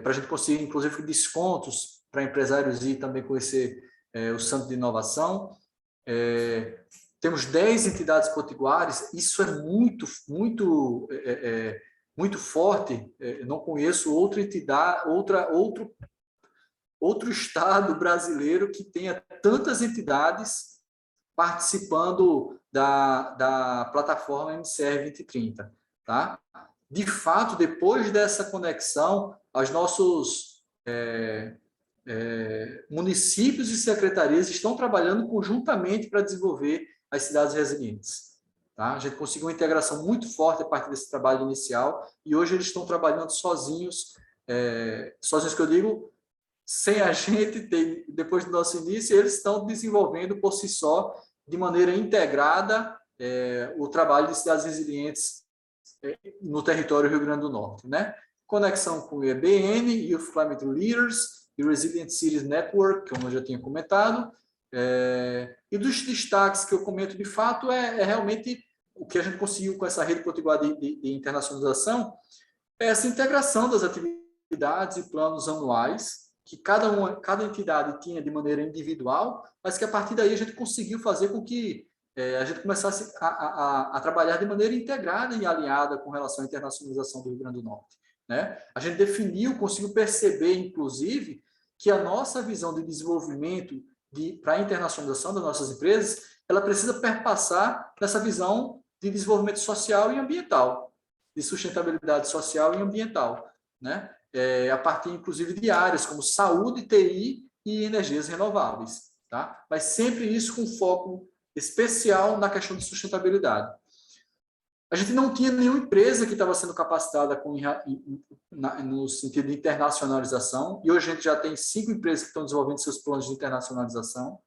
para a gente conseguir, inclusive, descontos para empresários e também conhecer o Centro de Inovação. Temos 10 entidades potiguares, isso é muito forte. Não conheço outra entidade, outro estado brasileiro que tenha tantas entidades participando da plataforma MCR 2030. Tá? De fato, depois dessa conexão, os nossos municípios e secretarias estão trabalhando conjuntamente para desenvolver as cidades resilientes. Tá? A gente conseguiu uma integração muito forte a partir desse trabalho inicial e hoje eles estão trabalhando sozinhos, sozinhos que eu digo, sem a gente, depois do nosso início, eles estão desenvolvendo por si só, de maneira integrada, o trabalho de cidades resilientes no território Rio Grande do Norte. Né? Conexão com o IBN, Youth Climate Leaders e Resilient Cities Network, como eu já tinha comentado. E dos destaques que eu comento de fato realmente o que a gente conseguiu com essa rede potiguar de internacionalização, é essa integração das atividades e planos anuais que cada entidade tinha de maneira individual, mas que a partir daí a gente conseguiu fazer com que a gente começasse a trabalhar de maneira integrada e alinhada com relação à internacionalização do Rio Grande do Norte. Né? A gente conseguiu perceber, inclusive, que a nossa visão de desenvolvimento para a internacionalização das nossas empresas, ela precisa perpassar nessa visão de desenvolvimento social e ambiental, de sustentabilidade social e ambiental, né? A partir, inclusive, de áreas como saúde, TI e energias renováveis. Tá? Mas sempre isso com foco especial na questão de sustentabilidade. A gente não tinha nenhuma empresa que estava sendo capacitada no sentido de internacionalização, e hoje a gente já tem 5 empresas que estão desenvolvendo seus planos de internacionalização.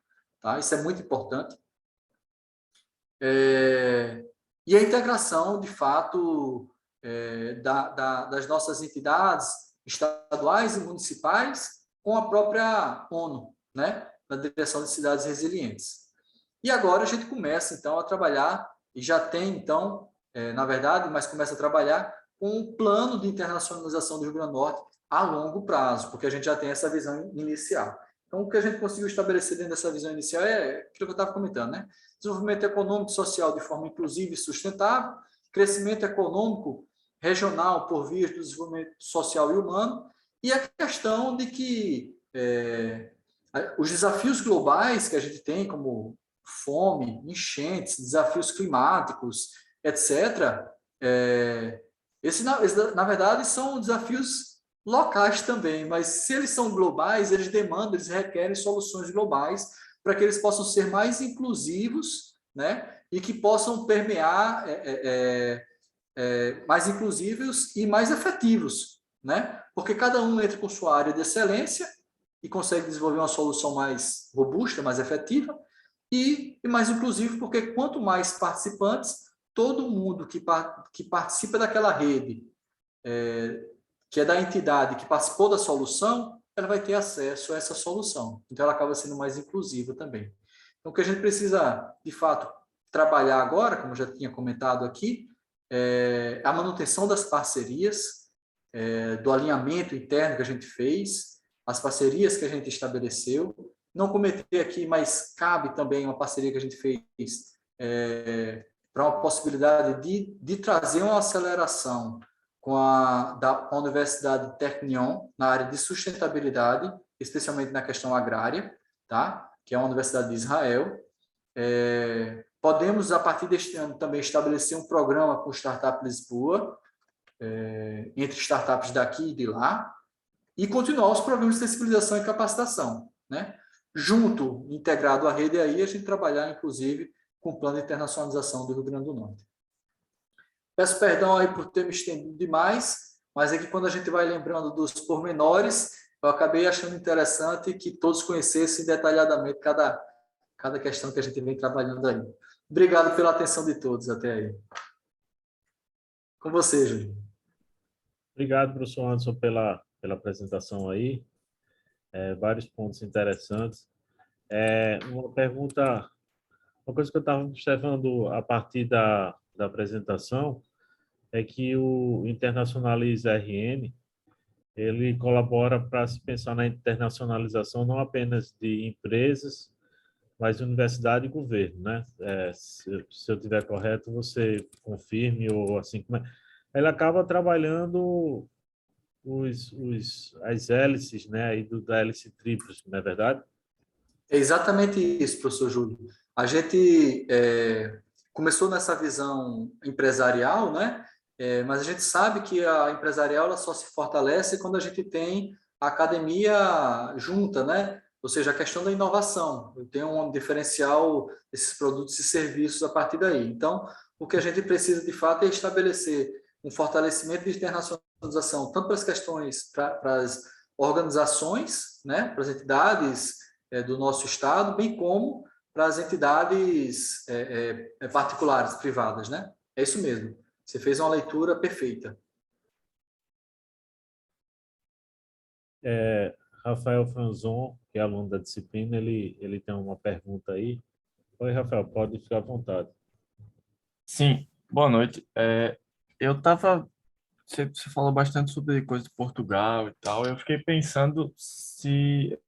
Tá? Isso é muito importante. E a integração, de fato, das nossas entidades estaduais e municipais com a própria ONU, né? Na direção de cidades resilientes. E agora a gente começa, então, a trabalhar, e já tem, então, na verdade, mas começa a trabalhar com um plano de internacionalização do Rio Grande do Norte a longo prazo, porque a gente já tem essa visão inicial. Então, o que a gente conseguiu estabelecer dentro dessa visão inicial é aquilo que eu estava comentando, né? Desenvolvimento econômico e social de forma inclusiva e sustentável, crescimento econômico regional por via do desenvolvimento social e humano, e a questão de que os desafios globais que a gente tem, como fome, enchentes, desafios climáticos, etc., esses, na verdade, são desafios locais também, mas se eles são globais, eles requerem soluções globais para que eles possam ser mais inclusivos, né? E que possam permear mais inclusivos e mais efetivos, né? Porque cada um entra com sua área de excelência e consegue desenvolver uma solução mais robusta, mais efetiva e mais inclusivo, porque quanto mais participantes, todo mundo que participa daquela rede, que é da entidade que participou da solução, ela vai ter acesso a essa solução. Então, ela acaba sendo mais inclusiva também. Então, o que a gente precisa, de fato, trabalhar agora, como eu já tinha comentado aqui, a manutenção das parcerias, do alinhamento interno que a gente fez, as parcerias que a gente estabeleceu. Não comentei aqui, mas cabe também uma parceria que a gente fez para uma possibilidade de trazer uma aceleração com a Universidade Technion na área de sustentabilidade, especialmente na questão agrária, tá? Que é uma universidade de Israel. Podemos, a partir deste ano, também estabelecer um programa com o Startup Lisboa, entre startups daqui e de lá, e continuar os programas de sensibilização e capacitação, né? Junto, integrado à rede aí, a gente trabalhar, inclusive, com o plano de internacionalização do Rio Grande do Norte. Peço perdão aí por ter me estendido demais, mas é que quando a gente vai lembrando dos pormenores, eu acabei achando interessante que todos conhecessem detalhadamente cada questão que a gente vem trabalhando aí. Obrigado pela atenção de todos até aí. Com você, Júlio. Obrigado, professor Anderson, pela apresentação aí. Vários pontos interessantes. Uma pergunta, uma coisa que eu estava observando a partir da apresentação é que o Internacionalize RN, ele colabora para se pensar na internacionalização não apenas de empresas, mas de universidade e governo, né? Se eu estiver correto, você confirme ou assim como é. Ele acaba trabalhando as hélices, né, aí da hélice tríplice, não é verdade? É exatamente isso, professor Júlio. A gente começou nessa visão empresarial, né? Mas a gente sabe que a empresarial ela só se fortalece quando a gente tem a academia junta, né? Ou seja, a questão da inovação. Eu tenho um diferencial desses produtos e serviços a partir daí. Então, o que a gente precisa de fato é estabelecer um fortalecimento de internacionalização, tanto para as questões, para as organizações, né? Para as entidades do nosso estado, bem como para as entidades particulares, privadas, né? É isso mesmo. Você fez uma leitura perfeita. Rafael Franzon, que é aluno da disciplina, ele tem uma pergunta aí. Oi, Rafael, pode ficar à vontade. Sim, boa noite. Eu estava. Você falou bastante sobre coisa de Portugal e tal. Eu fiquei pensando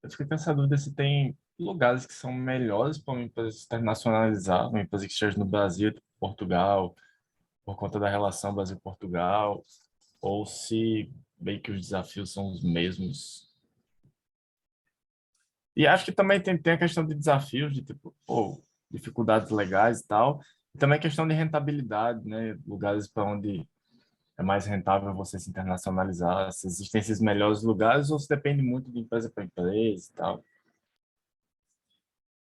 Eu fiquei pensando dúvida se tem lugares que são melhores para uma empresa se internacionalizar, uma empresa que esteja no Brasil, tipo Portugal, por conta da relação Brasil-Portugal, ou se bem que os desafios são os mesmos. E acho que também tem a questão de desafios, de tipo, dificuldades legais e tal, e também a questão de rentabilidade, né? Lugares para onde é mais rentável você se internacionalizar, se existem esses melhores lugares ou se depende muito de empresa para empresa e tal.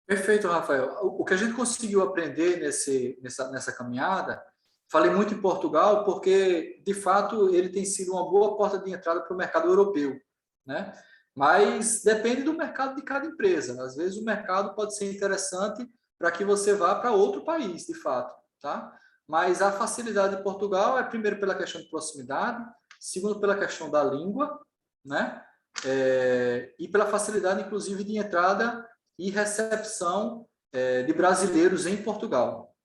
Perfeito, Rafael. O que a gente conseguiu aprender nessa caminhada, falei muito em Portugal porque, de fato, ele tem sido uma boa porta de entrada para o mercado europeu, né? Mas depende do mercado de cada empresa. Às vezes o mercado pode ser interessante para que você vá para outro país, de fato, tá? Mas a facilidade de Portugal é, primeiro, pela questão de proximidade, segundo, pela questão da língua, né? E pela facilidade, inclusive, de entrada e recepção de brasileiros em Portugal,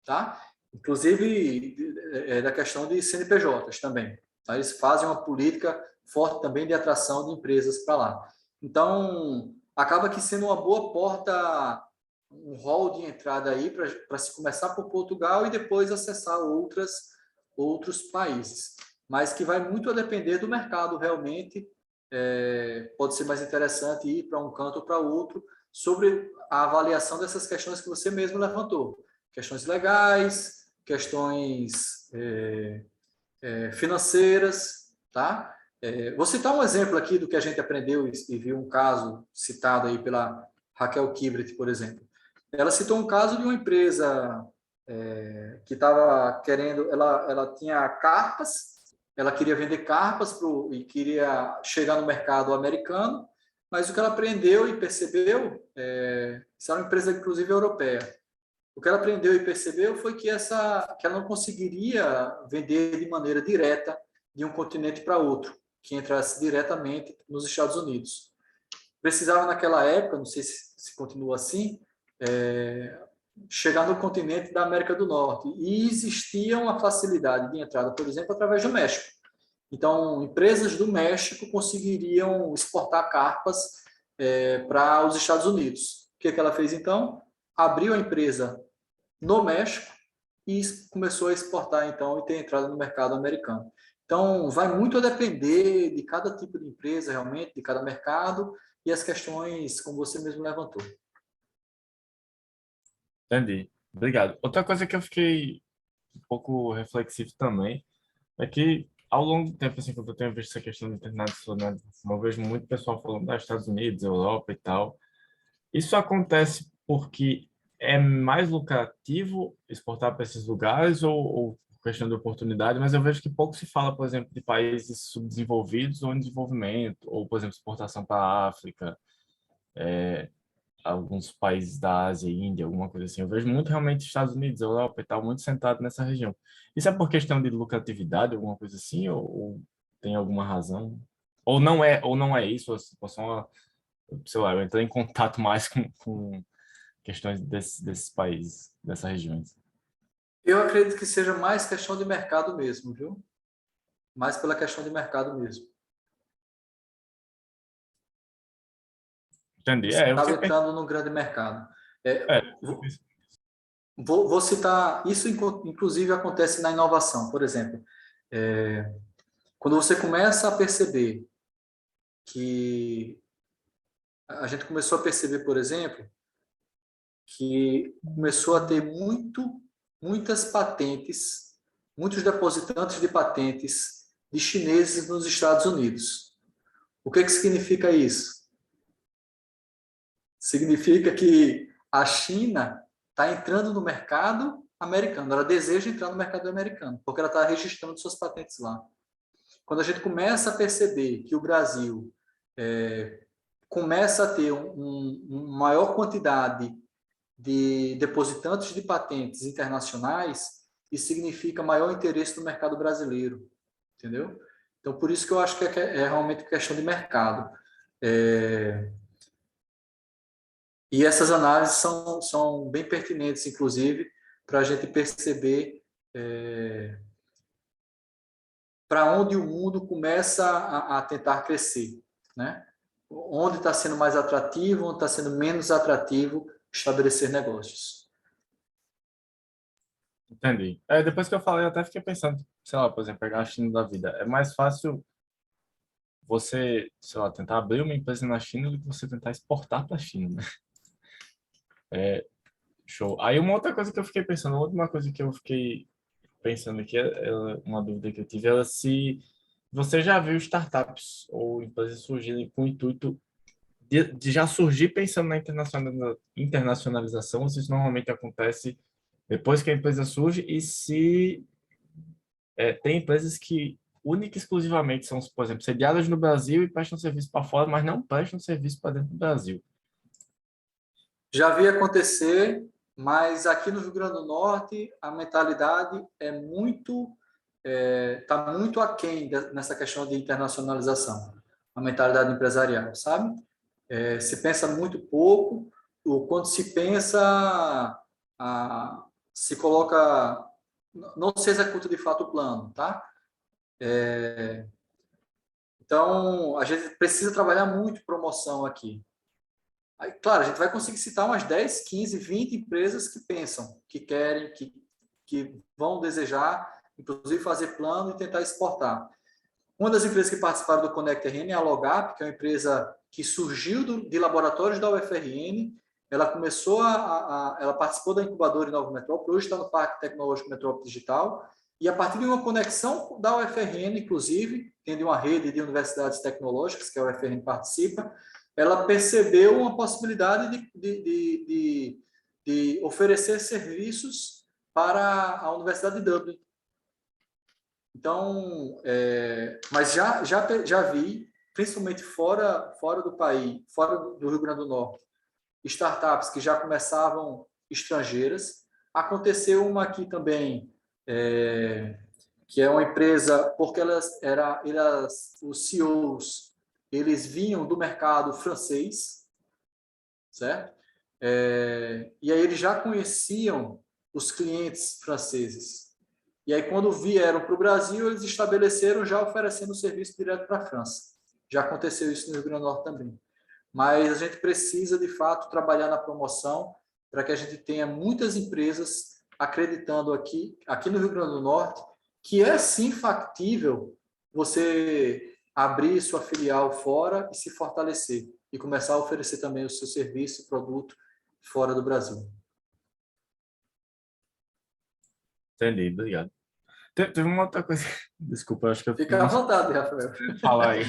tá? Inclusive da questão de CNPJs também. Tá? Eles fazem uma política forte também de atração de empresas para lá. Então, acaba que sendo uma boa porta, um hall de entrada aí para se começar por Portugal e depois acessar outros países. Mas que vai muito a depender do mercado realmente. Pode ser mais interessante ir para um canto ou para outro, sobre a avaliação dessas questões que você mesmo levantou. Questões legais, questões financeiras, tá? Vou citar um exemplo aqui do que a gente aprendeu e viu um caso citado aí pela Raquel Kibret, por exemplo. Ela citou um caso de uma empresa que estava querendo, ela tinha carpas, ela queria vender carpas e queria chegar no mercado americano, mas o que ela aprendeu e percebeu, isso era uma empresa inclusive europeia, o que ela aprendeu e percebeu foi que ela não conseguiria vender de maneira direta de um continente para outro, que entrasse diretamente nos Estados Unidos. Precisava naquela época, não sei se continua assim, chegar no continente da América do Norte. E existia uma facilidade de entrada, por exemplo, através do México. Então, empresas do México conseguiriam exportar carpas para os Estados Unidos. O que ela fez, então? Abriu a empresa no México e começou a exportar, então, e ter entrada no mercado americano. Então, vai muito a depender de cada tipo de empresa, realmente, de cada mercado, e as questões, como você mesmo levantou. Entendi. Obrigado. Outra coisa que eu fiquei um pouco reflexivo também é que, ao longo do tempo, assim, quando eu tenho visto essa questão de internacionalização, eu vejo muito pessoal falando dos Estados Unidos, Europa e tal. Isso acontece porque é mais lucrativo exportar para esses lugares ou questão de oportunidade, mas eu vejo que pouco se fala, por exemplo, de países subdesenvolvidos ou em desenvolvimento, ou, por exemplo, exportação para a África, alguns países da Ásia, Índia, alguma coisa assim. Eu vejo muito realmente Estados Unidos, Europa e tal, muito sentado nessa região. Isso é por questão de lucratividade, alguma coisa assim, ou tem alguma razão? Ou não é isso, ou só, sei lá, eu entrei em contato mais com questões desses países, dessas regiões. Eu acredito que seja mais questão de mercado mesmo, viu? Mais pela questão de mercado mesmo. Entendi. Você Eu estava fiquei pensando. entrando num grande mercado. É, É, vou citar, isso inclusive acontece na inovação, por exemplo. Quando você começa a perceber que a gente começou a perceber, por exemplo, que começou a ter muitas patentes, muitos depositantes de patentes de chineses nos Estados Unidos. O que significa isso? Significa que a China está entrando no mercado americano, ela deseja entrar no mercado americano, porque ela está registrando suas patentes lá. Quando a gente começa a perceber que o Brasil começa a ter uma maior quantidade de depositantes de patentes internacionais, isso significa maior interesse no mercado brasileiro, entendeu? Então, por isso que eu acho que é realmente questão de mercado. E essas análises são bem pertinentes, inclusive, para a gente perceber para onde o mundo começa a tentar crescer, né? Onde está sendo mais atrativo, onde está sendo menos atrativo estabelecer negócios. entendi. Depois que eu falei, eu até fiquei pensando, sei lá, por exemplo, pegar a China da vida. É mais fácil você, sei lá, tentar abrir uma empresa na China do que você tentar exportar para a China, né? Show. Aí uma outra coisa que eu fiquei pensando, uma última coisa que eu fiquei pensando aqui, uma dúvida que eu tive, era se você já viu startups ou empresas surgirem com o intuito de já surgir pensando na internacionalização, ou se isso normalmente acontece depois que a empresa surge, e se tem empresas que única e exclusivamente são, por exemplo, sediadas no Brasil e prestam serviço para fora, mas não prestam serviço para dentro do Brasil. Já vi acontecer, mas aqui no Rio Grande do Norte a mentalidade está muito aquém nessa questão de internacionalização, a mentalidade empresarial, sabe? Se pensa muito pouco, ou quando se pensa, se coloca, não se executa de fato o plano, tá? Então, a gente precisa trabalhar muito promoção aqui. Aí, claro, a gente vai conseguir citar umas 10, 15, 20 empresas que pensam, que querem, que vão desejar, inclusive fazer plano e tentar exportar. Uma das empresas que participaram do Conecta RN é a Logap, que é uma empresa que surgiu de laboratórios da UFRN. Ela ela participou da incubadora em Nova Metrópole, hoje está no Parque Tecnológico Metrópole Digital, e a partir de uma conexão da UFRN, inclusive, tem de uma rede de universidades tecnológicas que a UFRN participa, ela percebeu uma possibilidade de oferecer serviços para a Universidade de Dublin. Então, mas já vi, principalmente fora do país, fora do Rio Grande do Norte, startups que já começavam estrangeiras. Aconteceu uma aqui também, que é uma empresa, porque os CEOs, eles vinham do mercado francês, certo? E aí eles já conheciam os clientes franceses. E aí, quando vieram para o Brasil, eles estabeleceram já oferecendo o serviço direto para a França. Já aconteceu isso no Rio Grande do Norte também. Mas a gente precisa, de fato, trabalhar na promoção para que a gente tenha muitas empresas acreditando aqui no Rio Grande do Norte, que é sim factível você abrir sua filial fora e se fortalecer e começar a oferecer também o seu serviço e produto fora do Brasil. Entendi, obrigado. Teve uma outra coisa, desculpa, acho que eu Fica à vontade, Rafael. falar aí.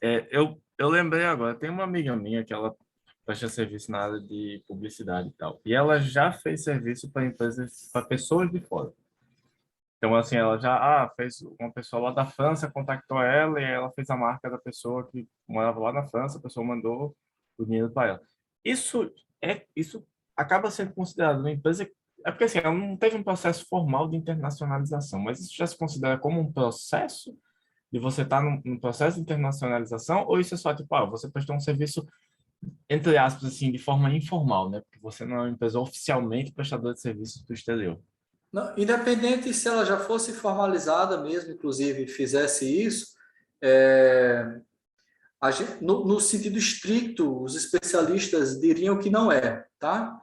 É, eu lembrei agora, tem uma amiga minha que ela presta serviço na área de publicidade e tal, e ela já fez serviço para empresas, para pessoas de fora. Então, assim, ela já fez, uma pessoa lá da França contactou ela e ela fez a marca da pessoa que morava lá na França, a pessoa mandou o dinheiro para ela. Isso acaba sendo considerado uma empresa, é porque assim, ela não teve um processo formal de internacionalização, mas isso já se considera como um processo de você estar num processo de internacionalização, ou isso é só tipo, você prestou um serviço, entre aspas, assim, de forma informal, né? Porque você não é uma empresa oficialmente prestadora de serviços do exterior. Não, independente se ela já fosse formalizada mesmo, inclusive, fizesse isso, no sentido estricto, os especialistas diriam que não é, tá?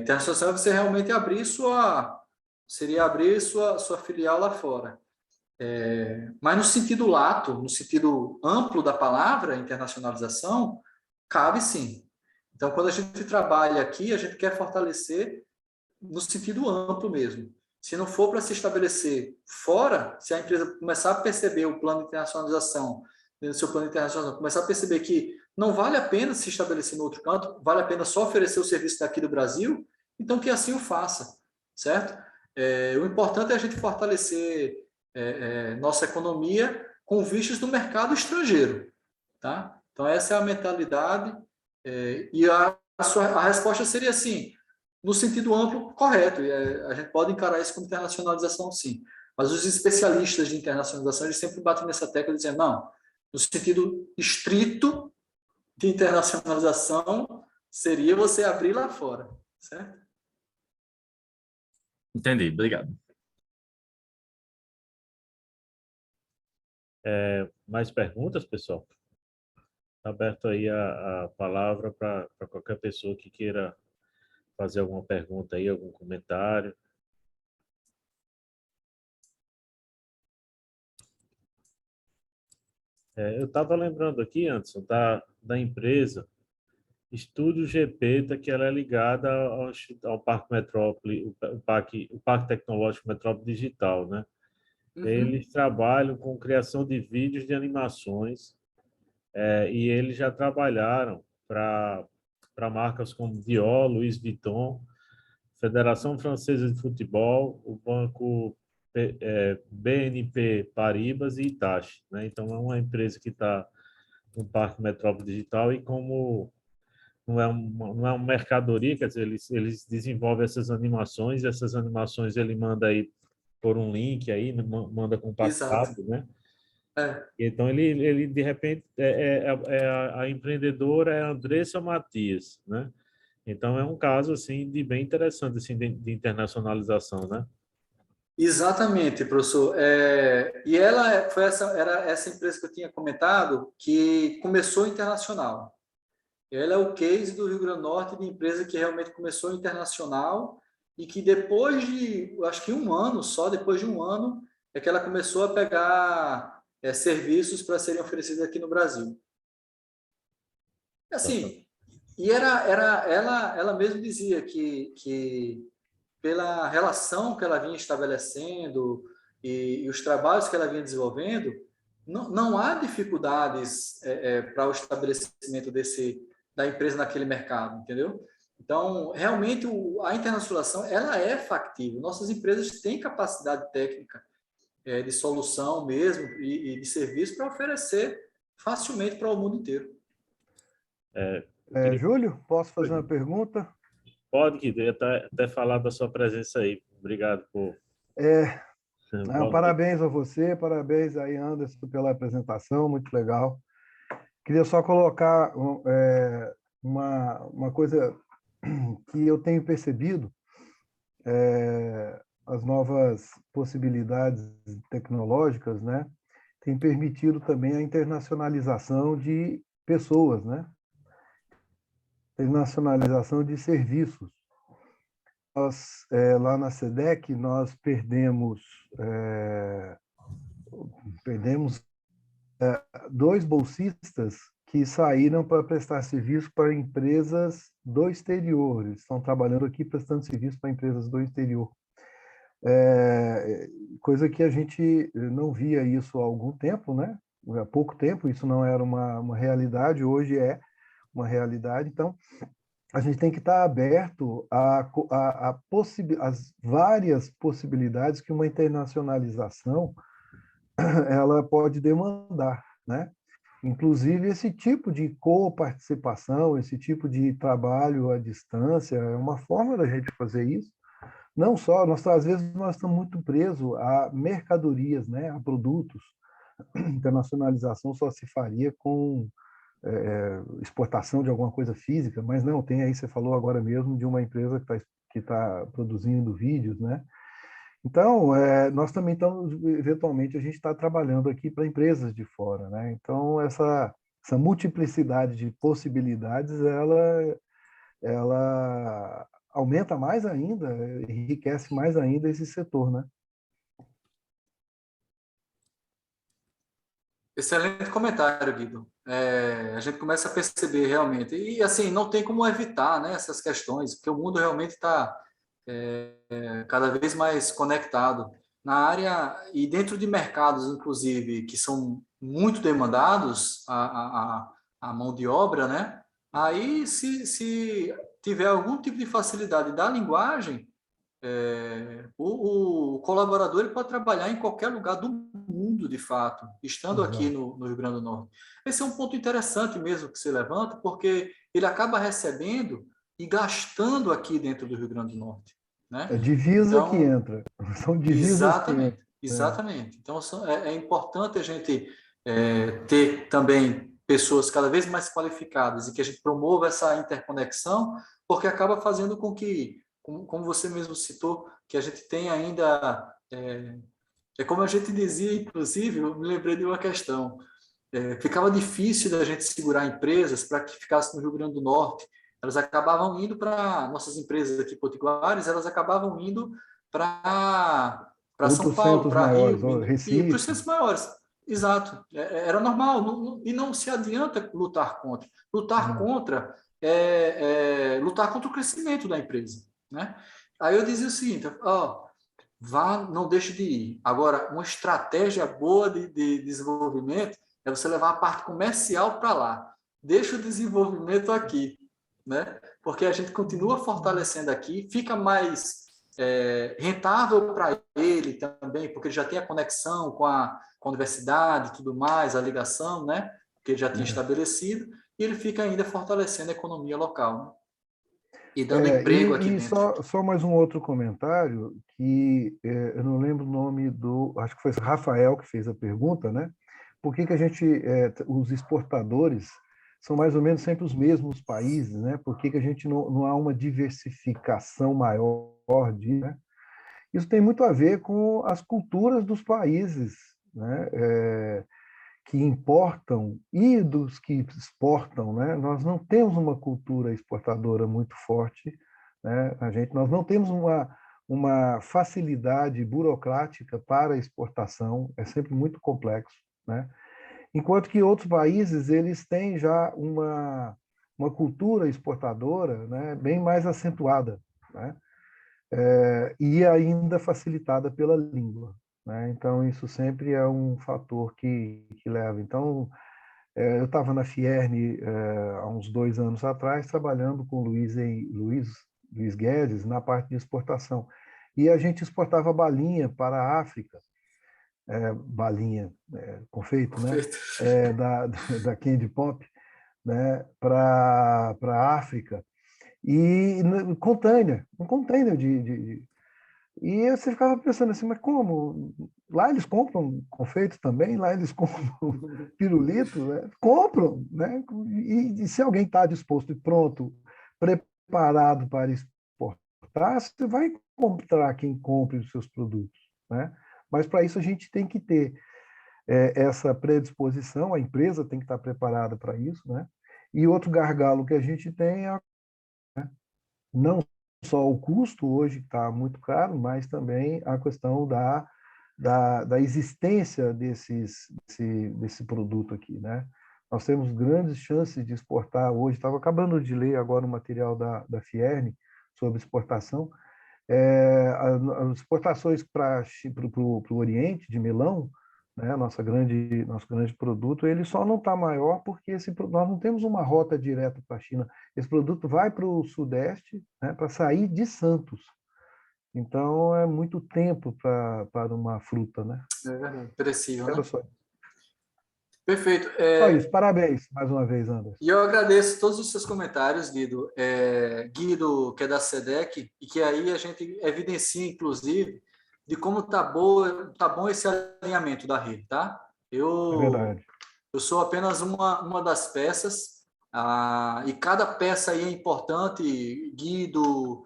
Internacional é você realmente seria abrir sua filial lá fora. Mas no sentido lato, no sentido amplo da palavra, internacionalização, cabe sim. Então, quando a gente trabalha aqui, a gente quer fortalecer no sentido amplo mesmo. Se não for para se estabelecer fora, se a empresa começar a perceber o plano de internacionalização, dentro do seu plano de internacionalização, começar a perceber que não vale a pena se estabelecer no outro canto, vale a pena só oferecer o serviço daqui do Brasil, então que assim o faça, certo? O importante é a gente fortalecer nossa economia com vistas no mercado estrangeiro, tá? Então essa é a mentalidade e a resposta seria assim, no sentido amplo, correto. A gente pode encarar isso como internacionalização, sim. Mas os especialistas de internacionalização, eles sempre batem nessa tecla dizendo, não, no sentido estrito de internacionalização, seria você abrir lá fora, certo? Entendi, obrigado. Mais perguntas, pessoal? Está aberto aí a palavra para qualquer pessoa que queira fazer alguma pergunta aí, algum comentário. Eu estava lembrando aqui, Anderson, da empresa Estúdio Gepeta, que ela é ligada ao Parque Metrópole, o Parque Tecnológico Metrópole Digital, né? Uhum. Eles trabalham com criação de vídeos de animações, e eles já trabalharam para marcas como Dior, Louis Vuitton, Federação Francesa de Futebol, o Banco BNP Paribas e Itachi, né? Então, é uma empresa que está no Parque Metrópole Digital e como não é uma mercadoria, quer dizer, eles desenvolvem essas animações ele manda aí por um link aí, né? Manda Exato. compactado, né? É. Então, ele de repente, a empreendedora é a Andressa Matias, né? Então, é um caso, assim, de bem interessante, assim, de internacionalização, né? Exatamente, professor. E era essa empresa que eu tinha comentado que começou internacional. Ela é o case do Rio Grande do Norte de empresa que realmente começou internacional e que depois de, acho que um ano, só depois de um ano, é que ela começou a pegar serviços para serem oferecidos aqui no Brasil. Assim, e ela mesma dizia que pela relação que ela vinha estabelecendo e os trabalhos que ela vinha desenvolvendo, não há dificuldades para o estabelecimento da empresa naquele mercado, entendeu? Então, realmente, a internacionalização ela é factível. Nossas empresas têm capacidade técnica de solução mesmo e de serviço para oferecer facilmente para o mundo inteiro. Júlio, posso fazer uma pergunta? Pode, Guido, eu ia até falar da sua presença aí. Obrigado por... Parabéns a você, parabéns aí, Anderson, pela apresentação, muito legal. Queria só colocar uma coisa que eu tenho percebido, as novas possibilidades tecnológicas, né, têm permitido também a internacionalização de pessoas, né, internacionalização de serviços. Nós, lá na SEDEC, nós perdemos 2 bolsistas que saíram para prestar serviço para empresas do exterior. Eles estão trabalhando aqui prestando serviço para empresas do exterior. Coisa que a gente não via isso há algum tempo, né? Há pouco tempo, isso não era uma realidade, hoje é uma realidade. Então, a gente tem que estar aberto às várias possibilidades que uma internacionalização ela pode demandar, né? Inclusive, esse tipo de coparticipação, esse tipo de trabalho à distância, é uma forma da gente fazer isso. Não só, às vezes nós estamos muito presos a mercadorias, né, a produtos. Internacionalização só se faria com exportação de alguma coisa física, mas não, tem aí, você falou agora mesmo, de uma empresa que tá produzindo vídeos, né? Então, nós também estamos, eventualmente, a gente está trabalhando aqui para empresas de fora, né? Então, essa multiplicidade de possibilidades, ela aumenta mais ainda, enriquece mais ainda esse setor, né? Excelente comentário, Guido. A gente começa a perceber realmente, e assim, não tem como evitar, né, essas questões, porque o mundo realmente está cada vez mais conectado. Na área e dentro de mercados, inclusive, que são muito demandados, a mão de obra, né? Aí, se tiver algum tipo de facilidade da linguagem, o colaborador ele pode trabalhar em qualquer lugar do mundo, de fato, estando aqui Exato. no Rio Grande do Norte. Esse é um ponto interessante mesmo que você levanta, porque ele acaba recebendo e gastando aqui dentro do Rio Grande do Norte, É né? divisa que Então, entra, são divisas que exatamente, entram. exatamente. Então, é importante a gente ter também pessoas cada vez mais qualificadas e que a gente promova essa interconexão, porque acaba fazendo com que, como você mesmo citou, que a gente tenha ainda. Como a gente dizia, inclusive, eu me lembrei de uma questão. Ficava difícil da gente segurar empresas para que ficassem no Rio Grande do Norte. Elas acabavam indo para nossas empresas aqui potiguares, elas acabavam indo para São Outros Paulo, centros para Rio, maiores, ó, e para os Recife. centros maiores. Exato, era normal, e não se adianta lutar contra. Lutar Não. contra lutar contra o crescimento da empresa, né? Aí eu dizia o seguinte, ó, vá, não deixe de ir. Agora, uma estratégia boa de desenvolvimento é você levar a parte comercial para lá. Deixa o desenvolvimento aqui, né? Porque a gente continua fortalecendo aqui, fica mais rentável para ele também, porque ele já tem a conexão com a universidade e tudo mais, a ligação, né? Que ele já tinha estabelecido, e ele fica ainda fortalecendo a economia local, né? E dando emprego aqui E dentro. só mais um outro comentário, que eu não lembro o nome acho que foi Rafael que fez a pergunta, né? Por que que a gente, os exportadores são mais ou menos sempre os mesmos países, né? Por que que a gente não há uma diversificação maior né? Isso tem muito a ver com as culturas dos países, né? Que importam e dos que exportam, né? Nós não temos uma cultura exportadora muito forte, né? Nós não temos uma facilidade burocrática para a exportação, é sempre muito complexo, né? Enquanto que outros países eles têm já uma cultura exportadora, né, bem mais acentuada, né? E ainda facilitada pela língua, né? Então, isso sempre é um fator que leva. Então, eu estava na Fierne há uns 2 anos atrás, trabalhando com o Luiz Guedes na parte de exportação. E a gente exportava balinha para a África, balinha, confeito, né? Perfeito. Da Candy Pop, né? Para a África. E um container E você ficava pensando assim, mas como? Lá eles compram confeito também, lá eles compram pirulito, né? Compram, né? E se alguém está disposto e pronto, preparado para exportar, exportar, você vai encontrar quem compre os seus produtos, né? Mas para isso a gente tem que ter essa predisposição, a empresa tem que estar preparada para isso, né? E outro gargalo que a gente tem é não só o custo, hoje está muito caro, mas também a questão da existência desse produto aqui, né? Nós temos grandes chances de exportar hoje. Estava acabando de ler agora o material da Fierne sobre exportação. As exportações para o Oriente, de melão, né, nosso grande produto, ele só não está maior porque nós não temos uma rota direta para a China. Esse produto vai para o Sudeste, né, para sair de Santos. Então, é muito tempo para uma fruta, né? É verdade, perecível, Era né? só, Perfeito. só isso. Parabéns mais uma vez, Anderson. E eu agradeço todos os seus comentários, Guido. Guido, que é da SEDEC, e que aí a gente evidencia, inclusive, de como tá bom esse alinhamento da rede, tá? É verdade. Eu sou apenas uma das peças, e cada peça aí é importante. Guido,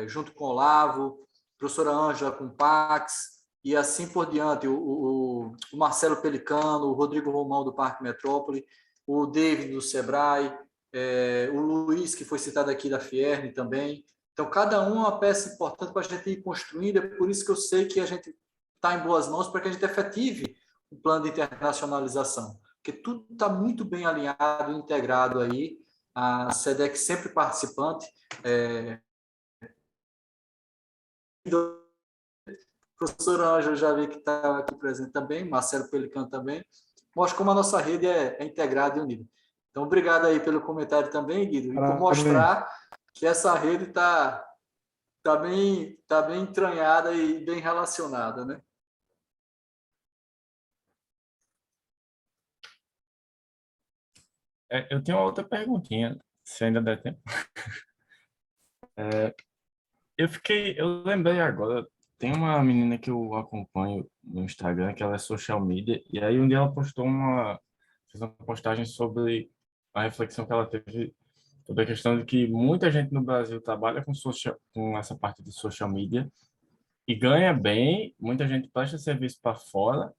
junto com o Olavo, professora Ângela com o Pax, e assim por diante, o Marcelo Pelicano, o Rodrigo Romão do Parque Metrópole, o David do Sebrae, o Luiz, que foi citado aqui da Fierne também. Então, cada um é uma peça importante para a gente ir construindo, é por isso que eu sei que a gente está em boas mãos para que a gente efetive o plano de internacionalização, porque tudo está muito bem alinhado, integrado aí, a SEDEC sempre participante, o professor Ângelo já vi que está aqui presente também, Marcelo Pelicano também, mostra como a nossa rede é integrada e unida. Então, obrigado aí pelo comentário também, Guido, e por mostrar que essa rede está bem entranhada e bem relacionada, né? Eu tenho uma outra perguntinha, se ainda der tempo. Eu lembrei agora, tem uma menina que eu acompanho no Instagram, que ela é social media, e aí um dia ela fez uma postagem sobre a reflexão que ela teve sobre a questão de que muita gente no Brasil trabalha com essa parte de social media e ganha bem, muita gente presta serviço para fora,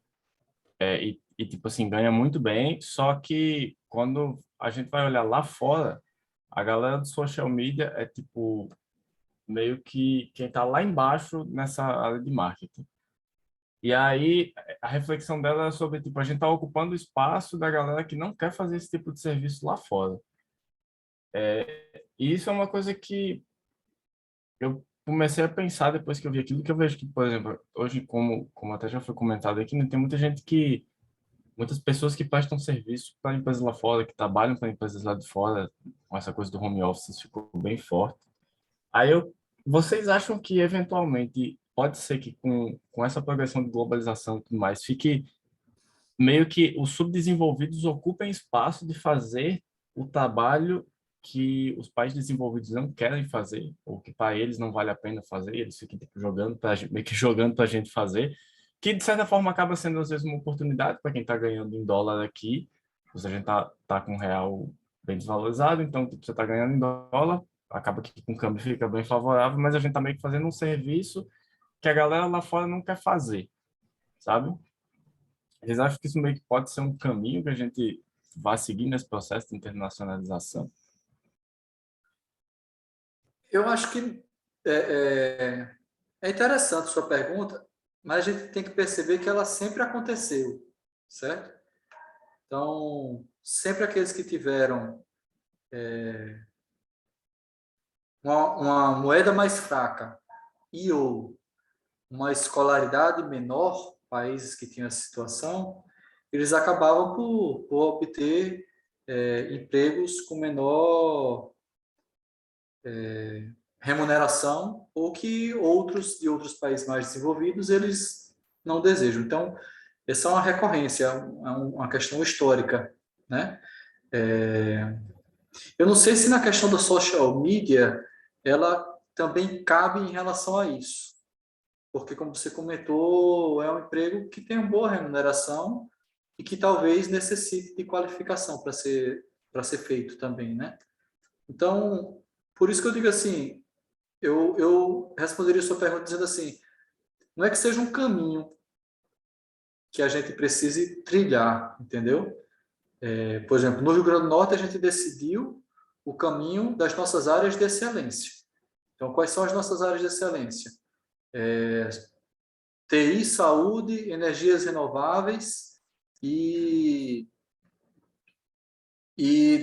tipo assim, ganha muito bem, só que quando a gente vai olhar lá fora, a galera do social media é tipo meio que quem está lá embaixo nessa área de marketing. E aí a reflexão dela é sobre tipo a gente está ocupando o espaço da galera que não quer fazer esse tipo de serviço lá fora. E isso é uma coisa que eu comecei a pensar depois que eu vi aquilo, que eu vejo que, por exemplo, hoje, como até já foi comentado aqui, né, tem muitas pessoas que prestam serviço para empresas lá fora, que trabalham para empresas lá de fora, com essa coisa do home office ficou bem forte. Vocês acham que eventualmente pode ser que com essa progressão de globalização e tudo mais, fique meio que os subdesenvolvidos ocupem espaço de fazer o trabalho que os países desenvolvidos não querem fazer, ou que para eles não vale a pena fazer, eles ficam tipo, meio que jogando para a gente fazer, que de certa forma acaba sendo às vezes uma oportunidade para quem está ganhando em dólar aqui, ou seja, a gente tá com o real bem desvalorizado, então tipo, você está ganhando em dólar, acaba que com o câmbio fica bem favorável, mas a gente está meio que fazendo um serviço que a galera lá fora não quer fazer, sabe? Vocês acham que isso meio que pode ser um caminho que a gente vá seguir nesse processo de internacionalização? Eu acho que é interessante sua pergunta, mas a gente tem que perceber que ela sempre aconteceu, certo? Então, sempre aqueles que tiveram uma moeda mais fraca ou uma escolaridade menor, países que tinham essa situação, eles acabavam por obter empregos com menor remuneração, ou que outros de outros países mais desenvolvidos eles não desejam. Então, essa é uma recorrência, é uma questão histórica, né? Eu não sei se na questão da social media ela também cabe em relação a isso, porque como você comentou, é um emprego que tem uma boa remuneração e que talvez necessite de qualificação para ser feito também, né? Então, por isso que eu digo assim, eu responderia a sua pergunta dizendo assim, não é que seja um caminho que a gente precise trilhar, entendeu? Por exemplo, no Rio Grande do Norte, a gente decidiu o caminho das nossas áreas de excelência. Então, quais são as nossas áreas de excelência? TI, saúde, energias renováveis e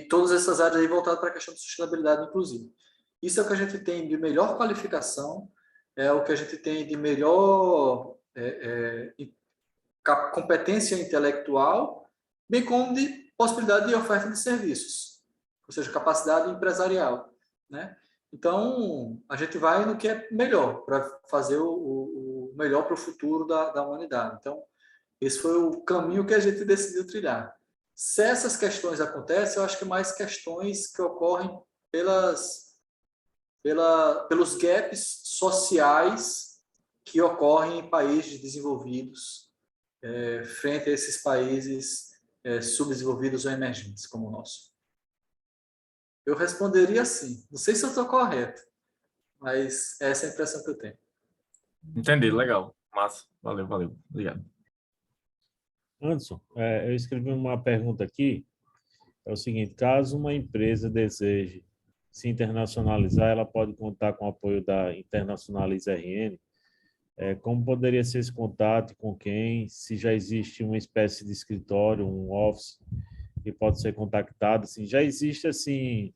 todas essas áreas aí voltadas para a questão de sustentabilidade, inclusive. Isso é o que a gente tem de melhor qualificação, é o que a gente tem de melhor competência intelectual, bem como de possibilidade de oferta de serviços, ou seja, capacidade empresarial, né? Então, a gente vai no que é melhor, para fazer o melhor para o futuro da humanidade. Então, esse foi o caminho que a gente decidiu trilhar. Se essas questões acontecem, eu acho que mais questões que ocorrem pelos gaps sociais que ocorrem em países desenvolvidos, frente a esses países subdesenvolvidos ou emergentes, como o nosso. Eu responderia sim. Não sei se eu estou correto, mas essa é a impressão que eu tenho. Entendi, legal. Massa. Valeu, valeu. Obrigado. Anderson, eu escrevi uma pergunta aqui. É o seguinte: caso uma empresa deseje se internacionalizar, ela pode contar com o apoio da Internacionaliza RN. Como poderia ser esse contato, com quem, se já existe uma espécie de escritório, um office que pode ser contactado, assim, já existe assim,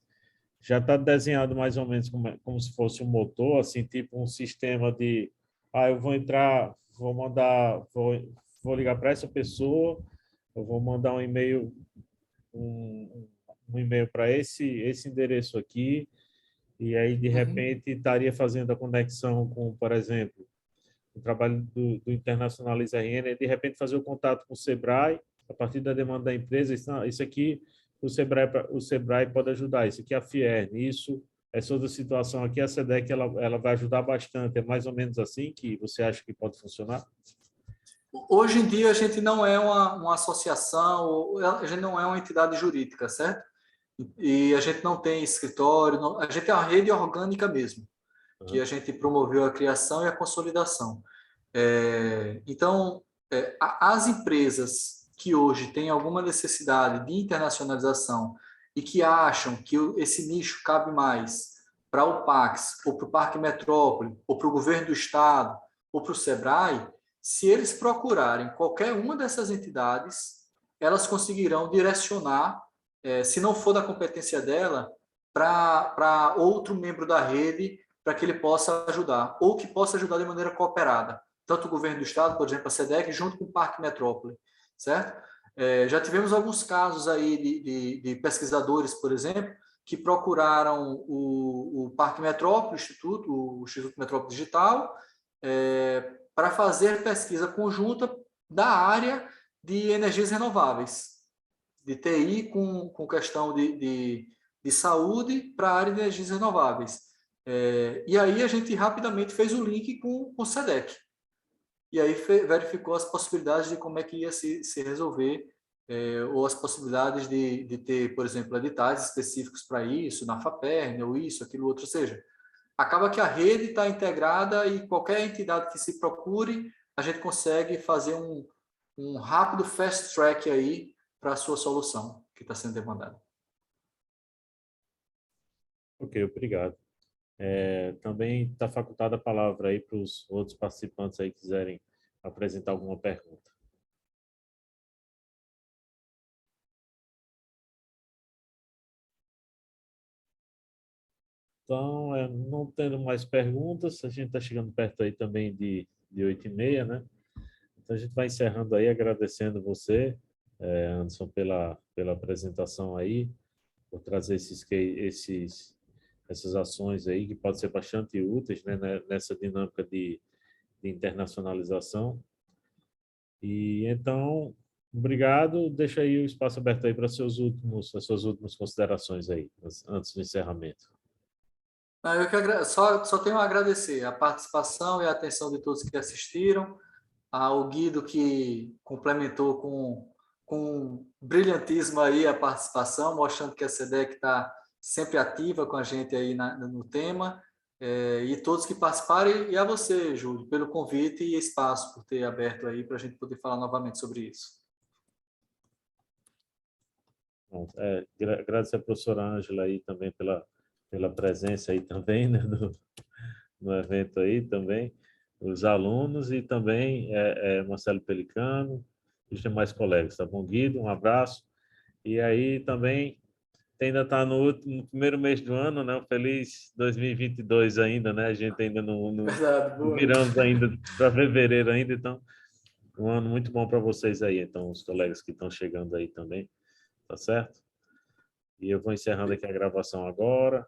já está desenhado mais ou menos como se fosse um motor, assim, tipo um sistema de, eu vou entrar, vou ligar para essa pessoa, eu vou mandar um e-mail, um e-mail para esse endereço aqui, e aí de repente estaria fazendo a conexão com, por exemplo, o trabalho do Internacionaliza RN, de repente fazer o contato com o Sebrae, a partir da demanda da empresa, isso aqui o Sebrae pode ajudar, isso aqui é a Fiern, essa outra situação aqui, a SEDEC, ela vai ajudar bastante. É mais ou menos assim que você acha que pode funcionar? Hoje em dia, a gente não é uma associação, a gente não é uma entidade jurídica, certo? E a gente não tem escritório, a gente é uma rede orgânica mesmo, que a gente promoveu a criação e a consolidação. Então, as empresas que hoje têm alguma necessidade de internacionalização e que acham que esse nicho cabe mais para o Pax, ou para o Parque Metrópole, ou para o governo do estado, ou para o Sebrae, se eles procurarem qualquer uma dessas entidades, elas conseguirão direcionar, se não for da competência dela, para outro membro da rede, para que ele possa ajudar, ou que possa ajudar de maneira cooperada. Tanto o governo do estado, por exemplo, a SEDEC, junto com o Parque Metrópole, certo? Já tivemos alguns casos aí de pesquisadores, por exemplo, que procuraram o Parque Metrópole, o Instituto Metrópole Digital, para fazer pesquisa conjunta da área de energias renováveis, de TI com questão de saúde para a área de energias renováveis. E aí a gente rapidamente fez o link com o SEDEC. E aí verificou as possibilidades de como é que ia se resolver, ou as possibilidades de ter, por exemplo, editais específicos para isso, na FAPERN, ou isso, aquilo outro, ou seja, acaba que a rede está integrada e qualquer entidade que se procure, a gente consegue fazer um rápido fast track aí para a sua solução que está sendo demandada. Ok, obrigado. Também está facultada a palavra aí para os outros participantes aí que quiserem apresentar alguma pergunta. Então, não tendo mais perguntas, a gente está chegando perto aí também de 8h30, né? Então, a gente vai encerrando aí, agradecendo você, Anderson, pela apresentação aí, por trazer essas ações aí que podem ser bastante úteis, né, nessa dinâmica de internacionalização. E então, obrigado. Deixa aí o espaço aberto aí para as suas últimas considerações aí, antes do encerramento. Eu só tenho a agradecer a participação e a atenção de todos que assistiram, ao Guido que complementou com brilhantismo aí a participação, mostrando que a SEDEC está sempre ativa com a gente aí no tema. e todos que participarem, e a você, Júlio, pelo convite e espaço por ter aberto aí para a gente poder falar novamente sobre isso. Bom, agradecer a professora Ângela aí também pela presença aí também, né, no evento aí também, os alunos e também Marcelo Pelicano e os demais colegas, tá bom, Guido? Um abraço. E aí também ainda está no primeiro mês do ano, né? Um feliz 2022 ainda, né? A gente ainda não Verdade, boa. viramos ainda para fevereiro ainda, então um ano muito bom para vocês aí, então os colegas que estão chegando aí também, tá certo? E eu vou encerrando aqui a gravação agora.